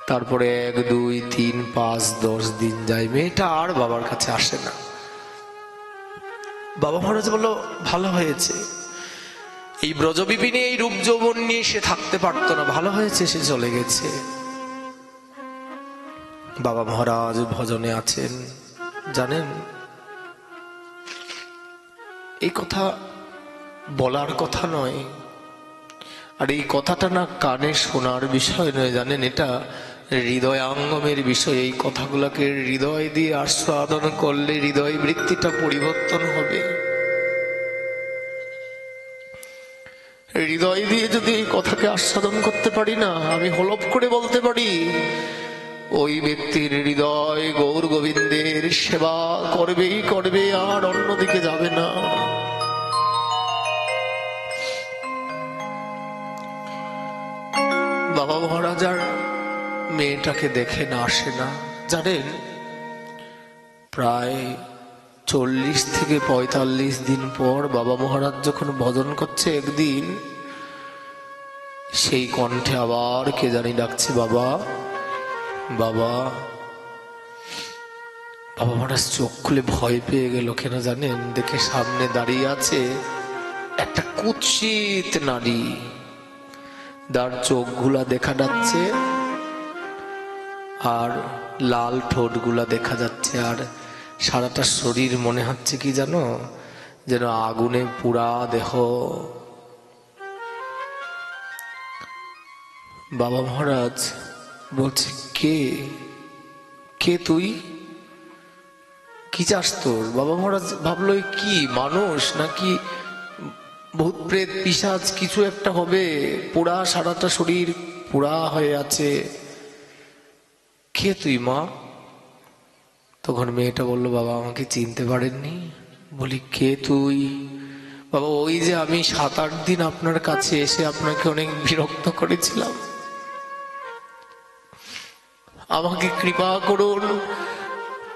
তারপরে 1, 2, 3, 5, 10 দিন যায়, মেয়েটা আর বাবার কাছে আসে না। বাবা মহারাজ বলল ভালো হয়েছে, এই ব্রজবিপিনে এই রূপ যৌবন নিয়ে সে থাকতে পারতো না, ভালো হয়েছে সে চলে গেছে। বাবা মহারাজ ভজনে আছেন। জানেন, এই কথা বলার কথা নয়, আর এই কথাটা না কানে শোনার বিষয় নয়। জানেন, এটা হৃদয়াঙ্গমের বিষয়। এই কথাগুলোকে হৃদয় দিয়ে আস্বাদন করলে হৃদয় বৃত্তিটা পরিবর্তন হবে। হৃদয় দিয়ে যদি এই কথাকে আস্বাদন করতে পারি না, আমি হলফ করে বলতে পারি ওই ব্যক্তির হৃদয় গৌর গোবিন্দের সেবা করবেই করবে, আর অন্যদিকে যাবে না। বাবা মহারাজ আর মেয়েটাকে দেখে না, আসে না। জানেন, প্রায় 40 থেকে 45 দিন পর বাবা মহারাজ যখন ভজন করছে, একদিন সেই কণ্ঠে আবার কে জানি ডাকছে বাবা বাবা। বাবা মহারাজ চোখ খুলে ভয় পেয়ে গেল। কেন জানেন, দেখে সামনে দাঁড়িয়ে আছে একটা কুৎসিত নারী, তার চোখগুলা দেখা যাচ্ছে আর লাল ঠোঁটগুলা দেখা যাচ্ছে, আর সারাটা শরীর মনে হচ্ছে কি জানো, যেন আগুনে পুরা দেহ। বাবা মহারাজ বলছে কে কে তুই, কি চাস তোর? বাবা মহারাজ ভাবলো কি মানুষ নাকি ভূত প্রেত পিশাচ কিছু একটা হবে, পুরা সারাটা শরীর পুরা হয়ে আছে। কে তুই মা? তখন মেয়েটা বলল বাবা আমাকে চিনতে পারেননি। বলি কে তুই? বাবা ওই যে আমি 7-8 দিন আপনার কাছে এসে আপনাকে অনেক বিরক্ত করেছিলাম, আমাকে কৃপা করুন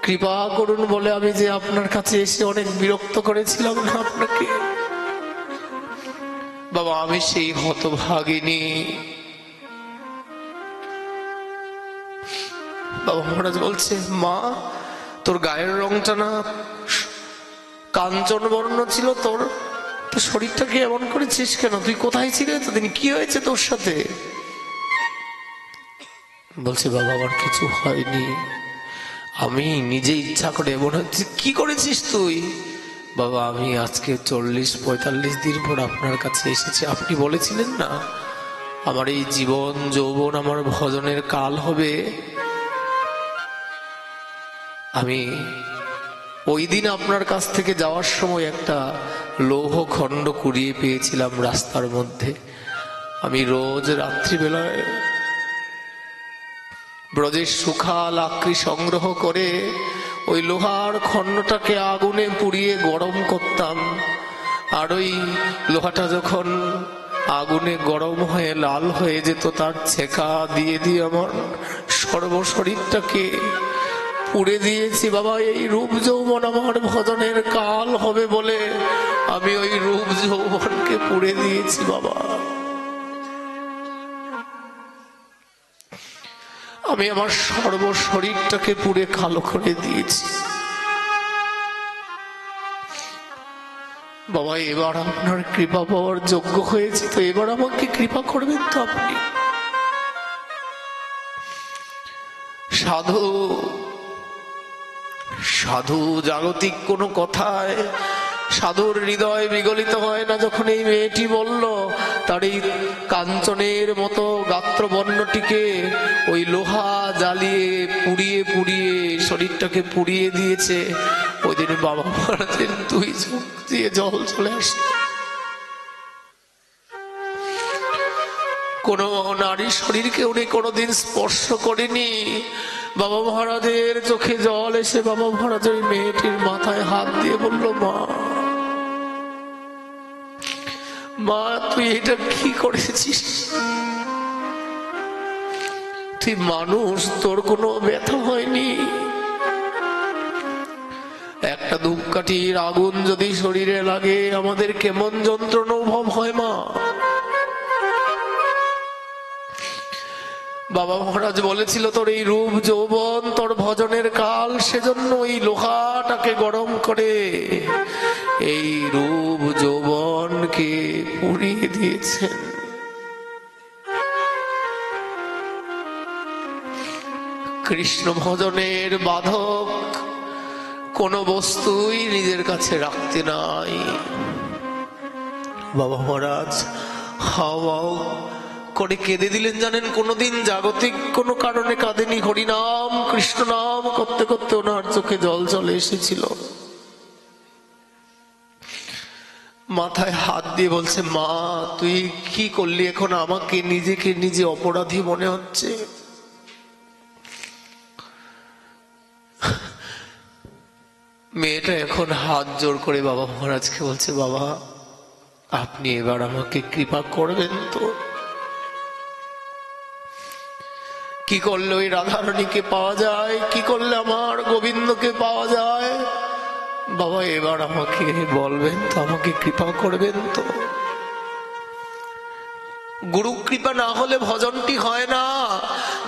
কৃপা করুন বলে আমি যে আপনার কাছে এসে অনেক বিরক্ত করেছিলাম না আপনাকে। বাবা আমি সেই হতভাগিনী। বাবা মহারাজ বলছে মা তোর গায়ের রংটা না কাঞ্চন বর্ণ ছিল, তোর শরীরটাকে এমন করেছিস কেন? তুই কোথায় ছিলে এতদিন? কি হয়েছে তোর সাথে? বলছে বাবা আমার কিছু হয়নি, আমি নিজে ইচ্ছা করে। মনে হচ্ছে কি করেছিস তুই? বাবা আমি আজকে 40-45 দিন পর আপনার কাছে এসেছি, আপনি বলেছিলেন না আমার এই জীবন যৌবন আমার ভজনের কাল হবে। আমি ওই দিন আপনার কাছ থেকে যাওয়ার সময় একটা লৌহ খণ্ড কুড়িয়ে পেয়েছিলাম রাস্তার মধ্যে। আমি রোজ রাত্রিবেলায় ব্রজের সুখাল আকৃতি সংগ্রহ করে ওই লোহার খণ্ডটাকে আগুনে পুড়িয়ে গরম করতাম। আর ওই লোহাটা যখন আগুনে গরম হয়ে লাল হয়ে যেত, তার ছেঁকা দিয়ে দিয়ে আমার সর্বশরীরটাকে পুড়ে দিয়েছি। বাবা এই রূপ যৌবন আমার ভজনের কাল হবে বলে আমি ওই রূপ যৌবনকে পুড়ে দিয়েছি বাবা। আমি আমার সর্বশরীরটাকে পুড়ে কালো করে দিয়েছি বাবা। এবার আপনার কৃপা পাওয়ার যোগ্য হয়েছে, তো এবার আমাকে কৃপা করবেন তো আপনি। সাধু সাধু জাগতিক কোনো কথায় সাধুর হৃদয় বিগলিত হয় না। যখন এই মেয়েটি বলল তার এই কাঞ্চনের মতো গাত্রবর্ণটিকে ওই লোহা জ্বালিয়ে পুড়িয়ে পুড়িয়ে শরীরটাকে পুড়িয়ে দিয়েছে, ওই দিন বাবা মহারাজের 2 চোখ দিয়ে জল চলে আসে। কোন নারী শরীরকে উনি কোনোদিন স্পর্শ করেনি। বাবা মহারাজের চোখে জল এসে বাবা মহারাজ ওই মেয়েটির মাথায় হাত দিয়ে বলল, মা মা তুই এটা কি করেছিস? তুই মানুষ, তোর কোনো ব্যথা হয়নি। একটা ধূপকাঠির আগুন যদি শরীরে লাগে আমাদের কেমন যন্ত্রণা অনুভব হয় মা। বাবা মহারাজ বলেছিল তোর এই রূপ যৌবন তোর ভজনের কাল, সেজন্য ওই লোহাটাকে গরম করে এই রূপ যৌবনকে পুড়িয়ে দিয়েছেন। কৃষ্ণ ভজনের বাধক কোন বস্তুই নিজের কাছে রাখতে নাই। বাবা মহারাজ হাওয়াও করে কেঁদে দিলেন জানেন। কোনোদিন জাগতিক কোনো কারণে কাঁদেনি, হরিনাম কৃষ্ণ নাম করতে করতে ওনার চোখে জল চলে এসেছিল। মাথায় হাত দিয়ে বলছে, মা তুই কি করলি? এখন আমাকে নিজেকে নিজে অপরাধী মনে হচ্ছে। মেয়েটা এখন হাত জোর করে বাবা মহারাজকে বলছে, বাবা আপনি এবার আমাকে কৃপা করবেন তো? কি করলে ওই রাধারানীকে পাওয়া যায়, কি করলে আমার গোবিন্দকে পাওয়া যায়? বাবা এবার আমাকে বলবেন তো, আমাকে কৃপা করবেন তো? গুরু কৃপা না হলে ভজনটি হয় না।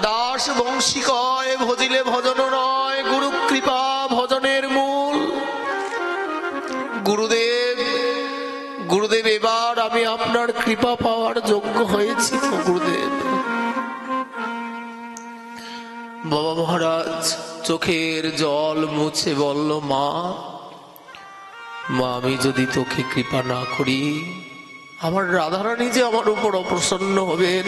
দাস বংশী কয় ভজিলে ভজন নয়, গুরু কৃপা ভজনের মূল। গুরুদেব এবার আমি আপনার কৃপা পাওয়ার যোগ্য হয়েছি গুরুদেব। বাবা মহারাজ চোখের জল মুছে বলল, মা আমি যদি তোকে কৃপা না করি আমার রাধারানী যে আমার উপর অপ্রসন্ন হবেন।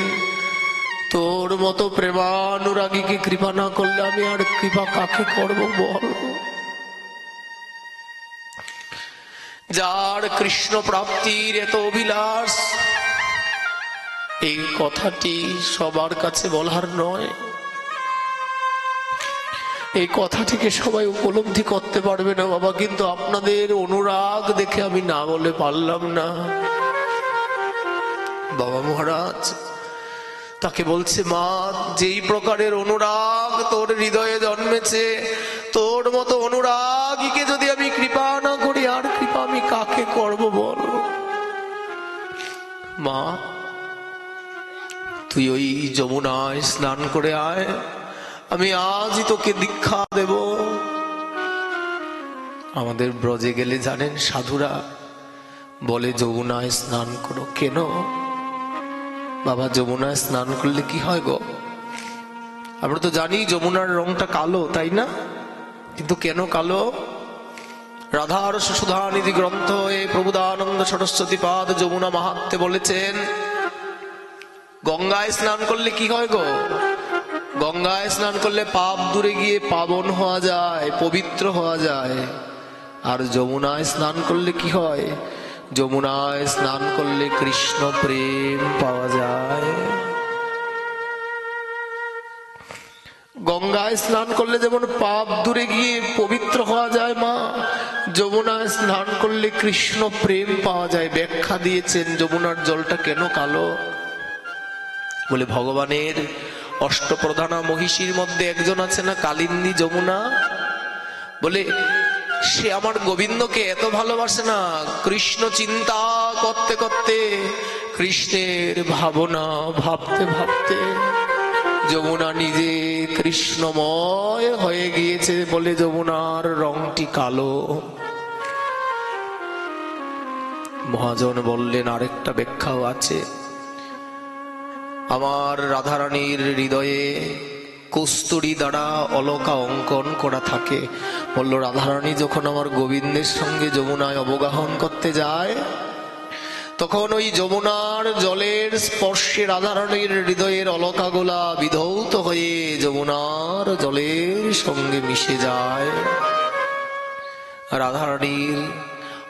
তোর মতো প্রেমানুরাগীকে কৃপা না করলে আমি আর কৃপা কাকে করব বল? যার কৃষ্ণ প্রাপ্তির এত অভিলাষ, এই কথাটি সবার কাছে বলার নয়। এই কথাটিকে সবাই উপলব্ধি করতে পারবে না বাবা, কিন্তু আপনাদের অনুরাগ দেখে আমি না বলে পারলাম না। বাবা মহারাজ তাকে বলছে, মা যেই প্রকারের অনুরাগ তোর হৃদয়ে জন্মেছে, তোর মতো অনুরাগীকে যদি আমি কৃপা না করি আর কৃপা আমি কাকে করব বল? মা তুই ওই যমুনায় স্নান করে আয়, আমি আজই তোকে দীক্ষা দেব। আমাদের ব্রজে গেলে জানেন সাধুরা বলে যমুনায় স্নান করো। কেন বাবা? যমুনায় স্নান করলে কি হয় গো? আমরা তো জানি যমুনার রংটা কালো, তাই না? কিন্তু কেন কালো? রাধার সুধানিধি গ্রন্থ এ প্রভুদানন্দ সরস্বতী পাদ যমুনা মাহাত্ম্যে বলেছেন, গঙ্গায় স্নান করলে কি হয় গো? গঙ্গায় স্নান করলে পাপ দূরে গিয়ে পাবন হওয়া যায়, পবিত্র হওয়া যায়। আর যমুনায় স্নান করলে কি হয়? যমুনায় স্নান করলে কৃষ্ণ প্রেম পাওয়া যায়। গঙ্গায় স্নান করলে যেমন পাপ দূরে গিয়ে পবিত্র হওয়া যায় মা, যমুনায় স্নান করলে কৃষ্ণ প্রেম পাওয়া যায়। ব্যাখ্যা দিয়েছেন যমুনার জলটা কেন কালো। বলে ভগবানের অষ্টপ্রধানা মহিষীর মধ্যে একজন আছে না, কালিন্দী যমুনা। বলে সে আমার গোবিন্দকে এত ভালোবাসে না, কৃষ্ণ চিন্তা করতে করতে, কৃষ্ণের ভাবনা ভাবতে ভাবতে যমুনা নিজে কৃষ্ণময় হয়ে গিয়েছে বলে যমুনার রংটি কালো। মহাজন বললেন আরেকটা ব্যাখ্যাও আছে। আমার রাধারানীর হৃদয়ে কস্তুরী দ্বারা অলকা অঙ্কন করা থাকে। বলল রাধারানী যখন আমার গোবিন্দের সঙ্গে যমুনায় অবগাহন করতে যায়, তখন ওই যমুনার জলের স্পর্শে রাধারানীর হৃদয়ের অলকাগুলা বিধৌত হয়ে যমুনার জলের সঙ্গে মিশে যায়। রাধারানীর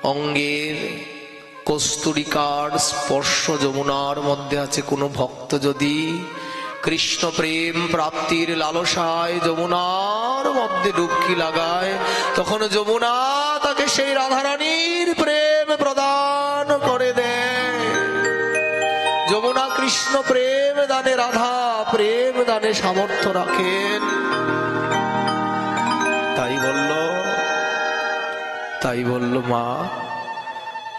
অঙ্গের কস্তুরিকার স্পর্শ যমুনার মধ্যে আছে। কোনো ভক্ত যদি কৃষ্ণ প্রেম প্রাপ্তির লালসায় যমুনার মধ্যে ডুবকি লাগায়, তখন যমুনা তাকে সেই রাধারানীর প্রেম প্রদান করে দেয়। যমুনা কৃষ্ণ প্রেম দানে, রাধা প্রেম দানে সামর্থ্য রাখেন। তাই বলল মা,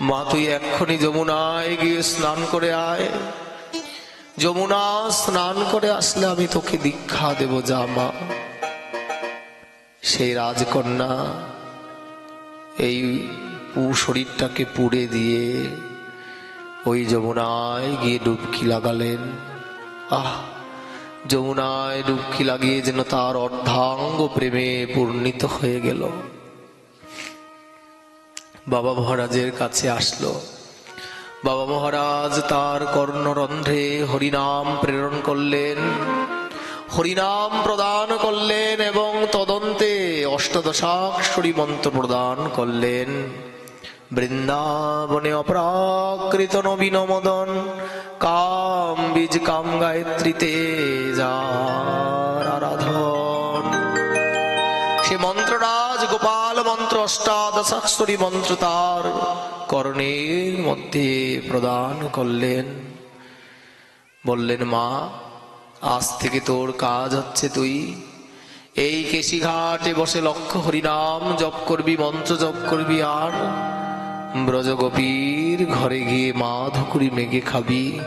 মা তুই এক্ষুনি যমুনায় গিয়ে স্নান করে আয়। যমুনা স্নান করে আসলে আমি তোকে দীক্ষা দেব, যা মা। সেই রাজকন্যা এই শরীরটাকে পুড়ে দিয়ে ওই যমুনায় গিয়ে ডুবকি লাগালেন। আহ, যমুনায় ডুবকি লাগিয়ে যেন তার অর্ধাঙ্গ প্রেমে পূর্ণিত হয়ে গেল। বাবা মহারাজের কাছে আসলো। বাবা মহারাজ তার কর্ণরন্ধ্রে হরিনাম প্রেরণ করলেন, হরিনাম প্রদান করলেন এবং তদন্তে অষ্টাদশাক্ষরী মন্ত্র প্রদান করলেন। বৃন্দাবনে অপ্রাকৃত নবীন মদন কাম বীজ কাম গায়ত্রীতে যার আরাধন। সে মন্ত্ররাজ গোপাল মন্ত্র অষ্টাদশাক্ষরী মন্ত্র তার কর্ণের মধ্যে প্রদান করলেন। বললেন মা, আজ থেকে তোর কাজ হচ্ছে তুই এই কেশিঘাটে বসে লক্ষ্য হরিনাম জপ করবি, মন্ত্র জপ করবি, আর ব্রজগোপীর ঘরে গিয়ে মাধুকুরি মেঘে খাবি।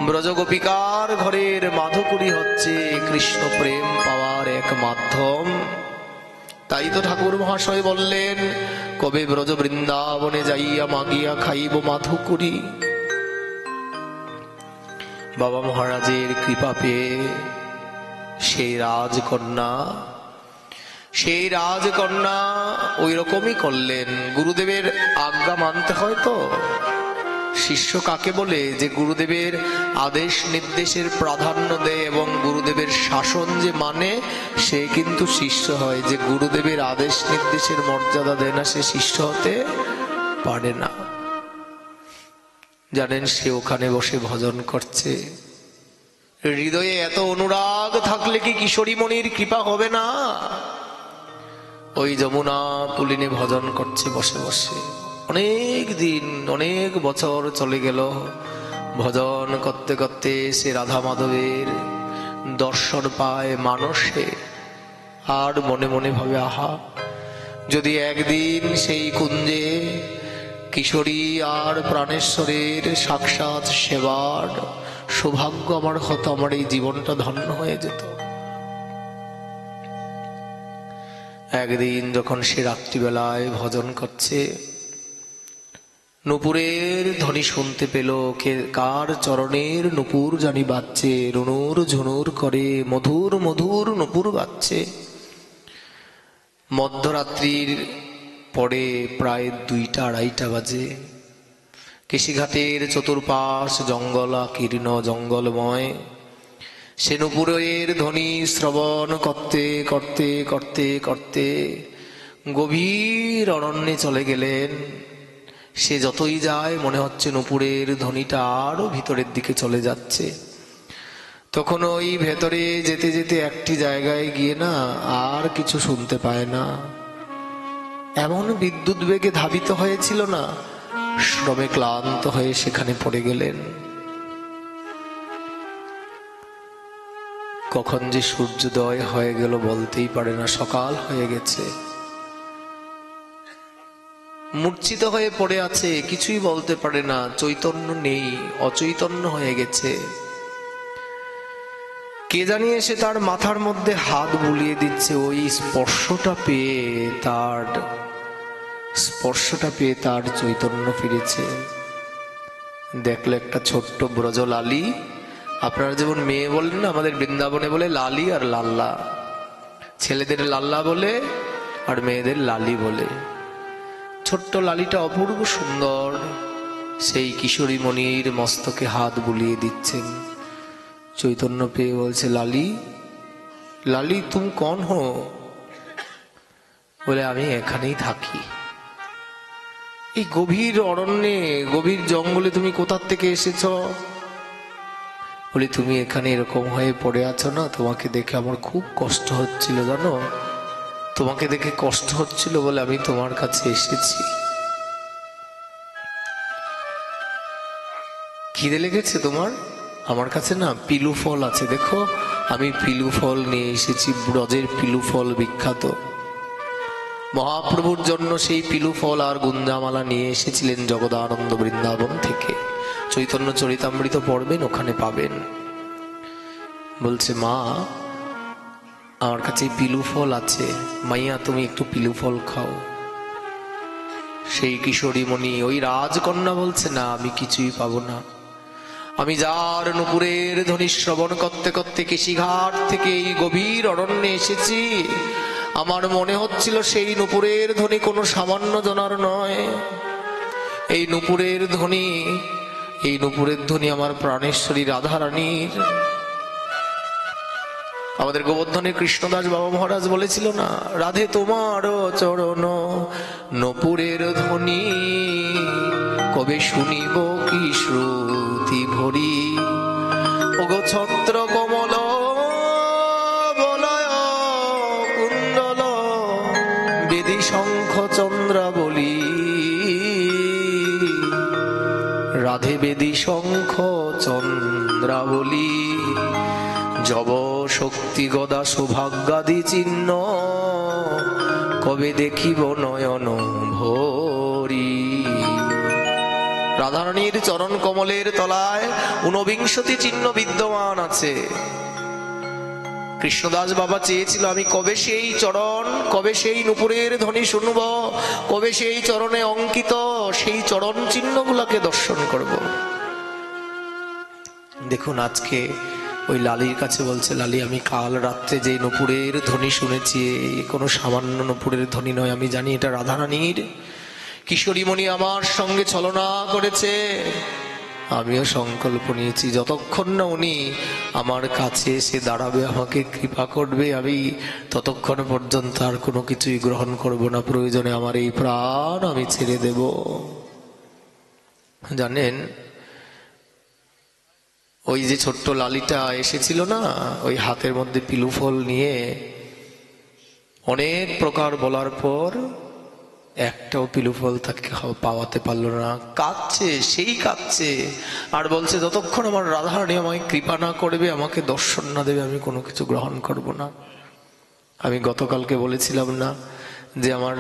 ব্রজগোপিকার ঘরের মাধুকুরি হচ্ছে কৃষ্ণ প্রেম পাওয়ার এক মাধ্যম। তাই তো ঠাকুর মহাশয় বললেন, কবে ব্রজ বৃন্দাবনে যাইয়া মাগিয়া খাইব মাধুকুরি। বাবা মহারাজের কৃপা পেয়ে সেই রাজকন্যা ওই রকমই করলেন। গুরুদেবের আজ্ঞা মানতে হয় তো। শিষ্য কাকে বলে? যে গুরুদেবের আদেশ নির্দেশের প্রাধান্য দেয় এবং গুরুদেবের শাসন যে মানে, সে কিন্তু শিষ্য হয়। যে গুরুদেবের আদেশ নির্দেশের মর্যাদা দেয় না, সে শিষ্য হতে পারে না। জানেন, সে ওখানে বসে ভজন করছে। হৃদয়ে এত অনুরাগ থাকলে কি কিশোরীমণির কৃপা হবে না? ওই যমুনা পুলিনে ভজন করছে বসে বসে। অনেক দিন, অনেক বছর চলে গেল। ভজন করতে করতে সে রাধা মাধবের দর্শন পায় মানসে। আর মনে মনে ভাবে, আহা, যদি একদিন সেই কুঞ্জে কিশোরী আর প্রাণেশ্বরের সাক্ষাৎ সেবার সৌভাগ্য আমার হতো, আমার এই জীবনটা ধন্য হয়ে যেত। একদিন যখন সে রাত্রিবেলায় ভজন করছে, নুপুরের ধ্বনি শুনতে পেল। কার চরণের নুপুর জানি বাজছে, রুনুর ঝুনুর করে মধুর মধুর নুপুর বাজছে। মধ্যরাত্রির পরে প্রায় 2টা-2:30 বাজে। কেশিঘাটের চতুর্পাশ জঙ্গলাকীর্ণ, জঙ্গলময়। সে নুপুরের ধ্বনি শ্রবণ করতে করতে করতে করতে গভীর অরণ্যে চলে গেলেন। সে যতই যায় মনে হচ্ছে নুপুরের ধ্বনিটা আরো ভিতরের দিকে চলে যাচ্ছে। তখন ওই ভেতরে যেতে যেতে একটি জায়গায় গিয়ে না আর কিছু শুনতে পায় না। এমন বিদ্যুৎ বেগে ধাবিত হয়েছিল না, শ্রমে ক্লান্ত হয়ে সেখানে পড়ে গেলেন। কখন যে সূর্যোদয় হয়ে গেল বলতেই পারে না, সকাল হয়ে গেছে। মূর্ছিত হয়ে পড়ে আছে, কিছুই বলতে পারে না, চৈতন্য নেই, অচৈতন্য হয়ে গেছে। কে জানি এসে তার মাথার মধ্যে হাত বুলিয়ে দিচ্ছে। ওই স্পর্শটা পেয়ে তার চৈতন্য ফিরেছে। দেখলো একটা ছোট্ট ব্রজ লালি। আপনারা যেমন মেয়ে বলেন না, আমাদের বৃন্দাবনে বলে লালি আর লাল্লা। ছেলেদের লাল্লা বলে আর মেয়েদের লালি বলে। ছোট্ট লালিটা অপূর্ব সুন্দর, সেই কিশোরী মণির মস্তকে হাত বুলিয়ে দিচ্ছেন। চৈতন্য পেয়ে বলছে, লালি লালি তুম কন হো? বলে, আমি এখানেই থাকি। এই গভীর অরণ্যে, গভীর জঙ্গলে তুমি কোথা থেকে এসেছ? বলি, তুমি এখানে এরকম হয়ে পড়ে আছো না, তোমাকে দেখে আমার খুব কষ্ট হচ্ছিল জানো। তোমাকে দেখে কষ্ট হচ্ছিল বলে আমি তোমার কাছে এসেছি। খিদে লেগেছে তোমার? আমার কাছে না পিলু ফল আছে, দেখো আমি পিলু ফল নিয়ে এসেছি। ব্রজের পিলু ফল বিখ্যাত। মহাপ্রভুর জন্য সেই পিলু ফল আর গুঞ্জামালা নিয়ে এসেছিলেন জগদানন্দ বৃন্দাবন থেকে। চৈতন্য চরিতামৃত পড়বেন, ওখানে পাবেন। বলছে, মা আমার কাছে পিলু ফল আছে, মাইয়া তুমি একটু পিলু ফল খাও। সেই কিশোরী মণি, ওই রাজকন্যা বলছে, না আমি কিছুই পাবো না। আমি যার নুপুরের ধ্বনি শ্রবণ করতে করতে কেশিঘাট থেকে এই গভীর অরণ্যে এসেছি, আমার মনে হচ্ছিল সেই নুপুরের ধ্বনি কোনো সামান্য জনার নয়। এই নুপুরের ধ্বনি আমার প্রাণেশ্বরী রাধারানীর। আমাদের গোবর্ধনের কৃষ্ণদাস বাবা মহারাজ বলেছিল না, রাধে তোমার চরণ নুপুরের ধ্বনি, কবে শুনিব কি শ্রুতি ভরি। ওগো ছত্র কমল বলয় কুণ্ডল, বেদী শঙ্খ চন্দ্রাবলী। রাধে বেদী শঙ্খ চন্দ্রাবলী, যব শক্তি গদা সৌভাগ্যাদি চিহ্ন, কবে দেখিব নয়ন ভরি। রাধারানীর চরণ কমলের তলায় 49 চিহ্ন বিদ্যমান আছে। কৃষ্ণদাস বাবা চেয়েছিল আমি কবে সেই চরণ, কবে সেই নুপুরের ধ্বনি শুনব, কবে সেই চরণে অঙ্কিত সেই চরণ চিহ্নগুলোকে দর্শন করব। দেখুন আজকে ওই লালির কাছে বলছে, লালি আমি কাল রাত্রে যে নুপুরের ধ্বনি শুনেছি, কোনো সামান্য নুপুরের ধ্বনি নয়, আমি জানি এটা রাধারানীর। কিশোরীমণি আমার সঙ্গে ছলনা করেছে, আমিও সংকল্প নিয়েছি যতক্ষণ না উনি আমার কাছে এসে দাঁড়াবে, আমাকে কৃপা করবে, আমি ততক্ষণ পর্যন্ত আর কোনো কিছুই গ্রহণ করব না। প্রয়োজনে আমার এই প্রাণ আমি ছেড়ে দেব। জানেন ওই যে ছোট্ট লালিটা এসেছিল না, ওই হাতের মধ্যে পিলু ফল নিয়ে, অনেক প্রকার বলার পর একটাও পিলু ফল তাকে পাওয়াতে পারলো না। কাঁদছে, সেই কাঁদছে আর বলছে, যতক্ষণ আমার রাধারানী আমায় কৃপা না করবে, আমাকে দর্শন না দেবে, আমি কোনো কিছু গ্রহণ করব না। আমি গতকালকে বলেছিলাম না যে আমার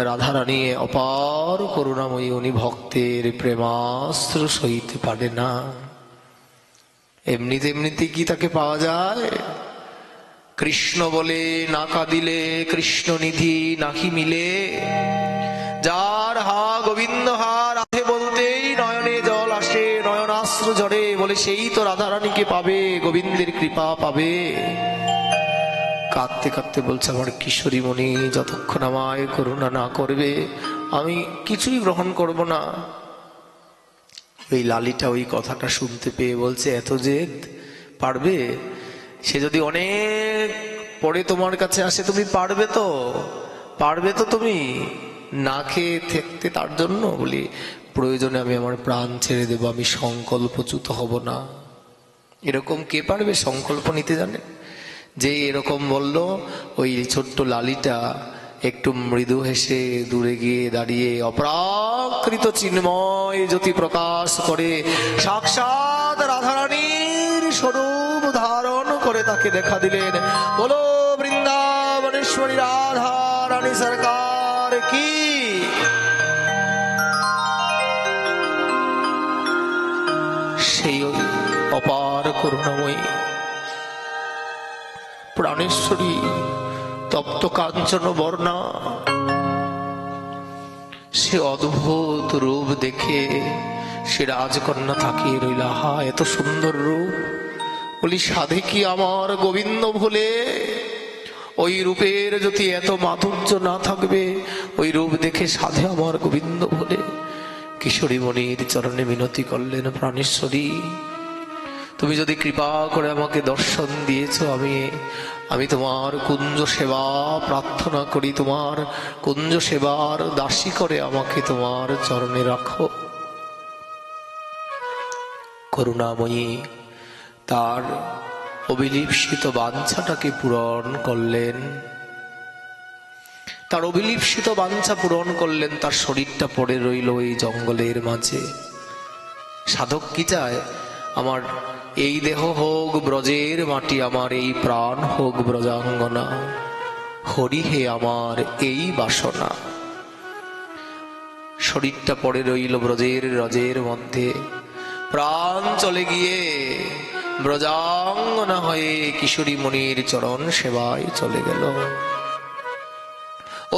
রাধারানী অপার করুণাময়ী, উনি ভক্তের প্রেমাস্ত্র সইতে পারে না। এমনিতে কি তাকে পাওয়া যায়? কৃষ্ণ বলে না কাঁদিলে কৃষ্ণ নিধি নাহি মিলে, যার হা গোবিন্দ হা রাধে বলতে ঝরে, বলে সেই তো রাধারানীকে পাবে, গোবিন্দের কৃপা পাবে। কাঁদতে কাঁদতে বলছে, আমার কিশোরী মণি যতক্ষণ আমায় করুণা না করবে আমি কিছুই গ্রহণ করব না। ওই লালিটা ওই কথাটা শুনতে পেয়ে বলছে, এত জেদ পারবে? সে যদি অনেক পরে তোমার কাছে আসে তুমি পারবে তো? পারবে তো তুমি না খেয়ে থাকতে তার জন্য? বলি, প্রয়োজনে আমি আমার প্রাণ ছেড়ে দেব, আমি সংকল্পচ্যুত হব না। এরকম কে পারবে সংকল্প নিতে জানে? যে এরকম বলল, ওই ছোট্ট লালিটা একটু মৃদু হেসে দূরে গিয়ে দাঁড়িয়ে অপ্রাকৃত চিন্ময় জ্যোতি প্রকাশ করে সাক্ষাৎ রাধারানীর স্বরূপ ধারণ করে তাকে দেখা দিলেন। বলো বৃন্দাবনেশ্বরী রাধা রানী সরকার কি। সেই অপার করুণাময়ী প্রাণেশ্বরী তপ্ত কাঞ্চন বর্ণা, সে অদ্ভুত রূপ দেখে সে রাজকন্যা তাকিয়ে রইল। আহা, এত সুন্দর রূপ! বলি, সাধে কি আমার গোবিন্দ ভুলে? ওই রূপের যদি এত মাধুর্য না থাকবে, ওই রূপ দেখে সাধে আমার গোবিন্দ ভুলে? কিশোরী মণির চরণে মিনতি করলেন, প্রাণেশ্বরী তুমি যদি কৃপা করে আমাকে দর্শন দিয়েছ, আমি তোমার কুঞ্জ সেবা প্রার্থনা করি, তোমার কুঞ্জ সেবার দাসী করে আমাকে তোমার চরণে রাখো। করুণাময়ী তার অভিলিপ্সিত বাঞ্ছাটাকে পূরণ করলেন, তার অভিলিপ্সিত বাঞ্ছা পূরণ করলেন। তার শরীরটা পড়ে রইল এই জঙ্গলের মাঝে। সাধক কি চায়? আমার এই দেহ হোক ব্রজের মাটি, আমার এই প্রাণ হোক ব্রজাঙ্গনা, হরি হে আমার এই বাসনা। শরীরটা পড়ে রইল ব্রজের রজের মধ্যে, প্রাণ চলে গিয়ে ব্রজাঙ্গনা হয়ে কিশোরী মণির চরণ সেবায় চলে গেল।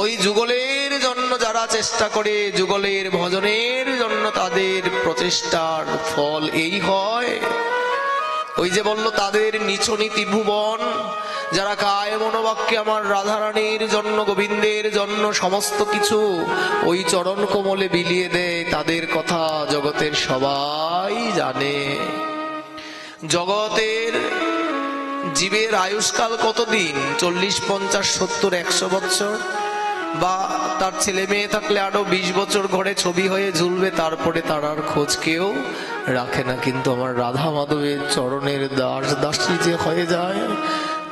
ওই যুগলের জন্য যারা চেষ্টা করে, যুগলের ভজনের জন্য তাদের প্রচেষ্টার ফল এই হয়। ওই যে বলল, তাদের নিচনি ত্রিভুবন, যারা কায় মনোবাক্যে আমার রাধারানীর জন্য গোবিন্দের জন্য সমস্ত কিছু ওই চরণ কোমলে বিলিয়ে দেয়, তাদের কথা জগতের সবাই জানে। জগতের জীবের আয়ুষ্কাল কতদিন? 40, 50, 70, 100 বছর, বা তার ছেলে মেয়ে থাকলে আরো 20 বছর ঘরে ছবি হয়ে ঝুলবে, তারপরে তার আর খোঁজ কেউ রাখে না। কিন্তু আমার রাধা মাধবের চরণের দাস দাসী যে হয়ে যায়,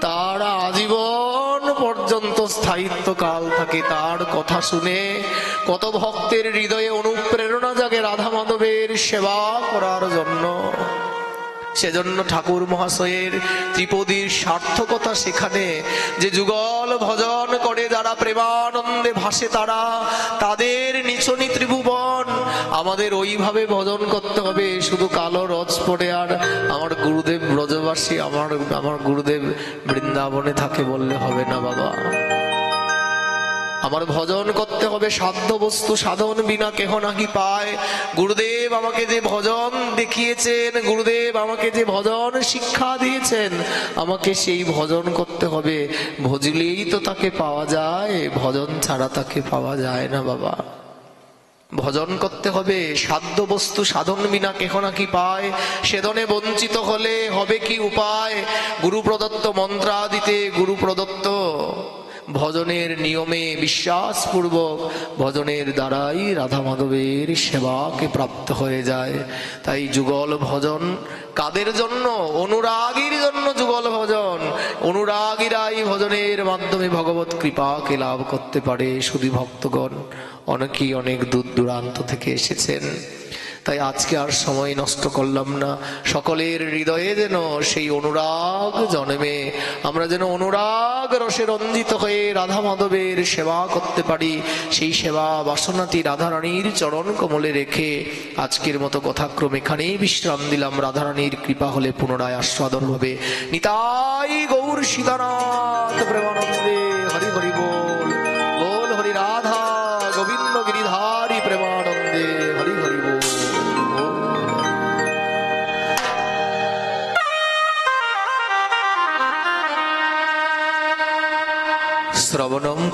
তারা আজীবন পর্যন্ত স্থায়িত্ব কাল থাকে। তার কথা শুনে কত ভক্তের হৃদয়ে অনুপ্রেরণা জাগে রাধা মাধবের সেবা করার জন্য। সেজন্য ঠাকুর মহাশয়ের ত্রিপদীর সার্থকতা সেখানে, যে যুগল ভজন করে যারা প্রেমানন্দে ভাসে, তাদের নিচনি ত্রিভুবন। আমাদের ওইভাবে ভজন করতে হবে, শুধু কালো রজ পড়ে আর আমার গুরুদেব ব্রজবাসী, আমার গুরুদেব বৃন্দাবনে থাকে বললে হবে না বাবা। আমার ভজন করতে হবে, সাধ্য বস্তু সাধন বিনা কেহ নাহি পায়। গুরুদেব আমাকে যে ভজন দেখিয়েছেন, গুরুদেব আমাকে যে ভজন শিক্ষা দিয়েছেন, আমাকে সেই ভজন করতে হবে। ভজলেই তো তাকে পাওয়া যায়, ভজন ছাড়া তাকে পাওয়া যায় না বাবা। ভজন করতে হবে, সাধ্য বস্তু সাধন বিনা কেহ নাকি পায়। সেদনে বঞ্চিত হলে হবে কি উপায়? গুরু প্রদত্ত মন্ত্রাদিতে, গুরু প্রদত্ত ভজনের নিয়মে বিশ্বাসপূর্বক ভজনের দ্বারাই রাধা মাধবের সেবাকে প্রাপ্ত হয়ে যায়। তাই যুগল ভজন কাদের জন্য? অনুরাগীর জন্য যুগল ভজন। অনুরাগীরাই ভজনের মাধ্যমে ভগবত কৃপাকে লাভ করতে পারে। শুধু ভক্তগণ অনেকেই অনেক দূর দূরান্ত থেকে এসেছেন, তাই আজকে আর সময় নষ্ট করলাম না। সকলের হৃদয়ে যেন সেই অনুরাগ জন্মে, আমরা যেন অনুরাগ রসে রঞ্জিত হয়ে রাধা মাধবের সেবা করতে পারি। সেই সেবা বাসনাটি রাধারানীর চরণ কমলে রেখে আজকের মতো কথাক্রম এখানেই বিশ্রাম দিলাম। রাধারানীর কৃপা হলে পুনরায় আস্বাদন হবে। নিতাই গৌর সীতানাথ প্রেমানন্দে হরি হরি বল। বল হরি রাধা গোবিন্দ গিরিধারী প্রেমানন্দে হরি হরি বল।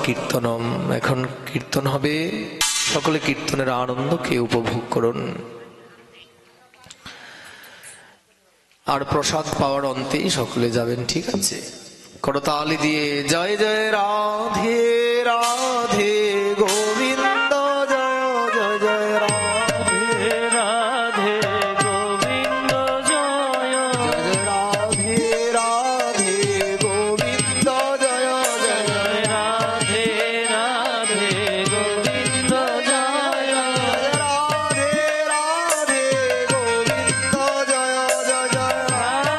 কীর্তনম। এখন কীর্তন হবে, সকলে কীর্তনের আনন্দকে উপভোগ করুন। আর প্রসাদ পাওয়ার অন্তেই সকলে যাবেন, ঠিক আছে? করতালি দিয়ে জয় জয় রাধে রাধে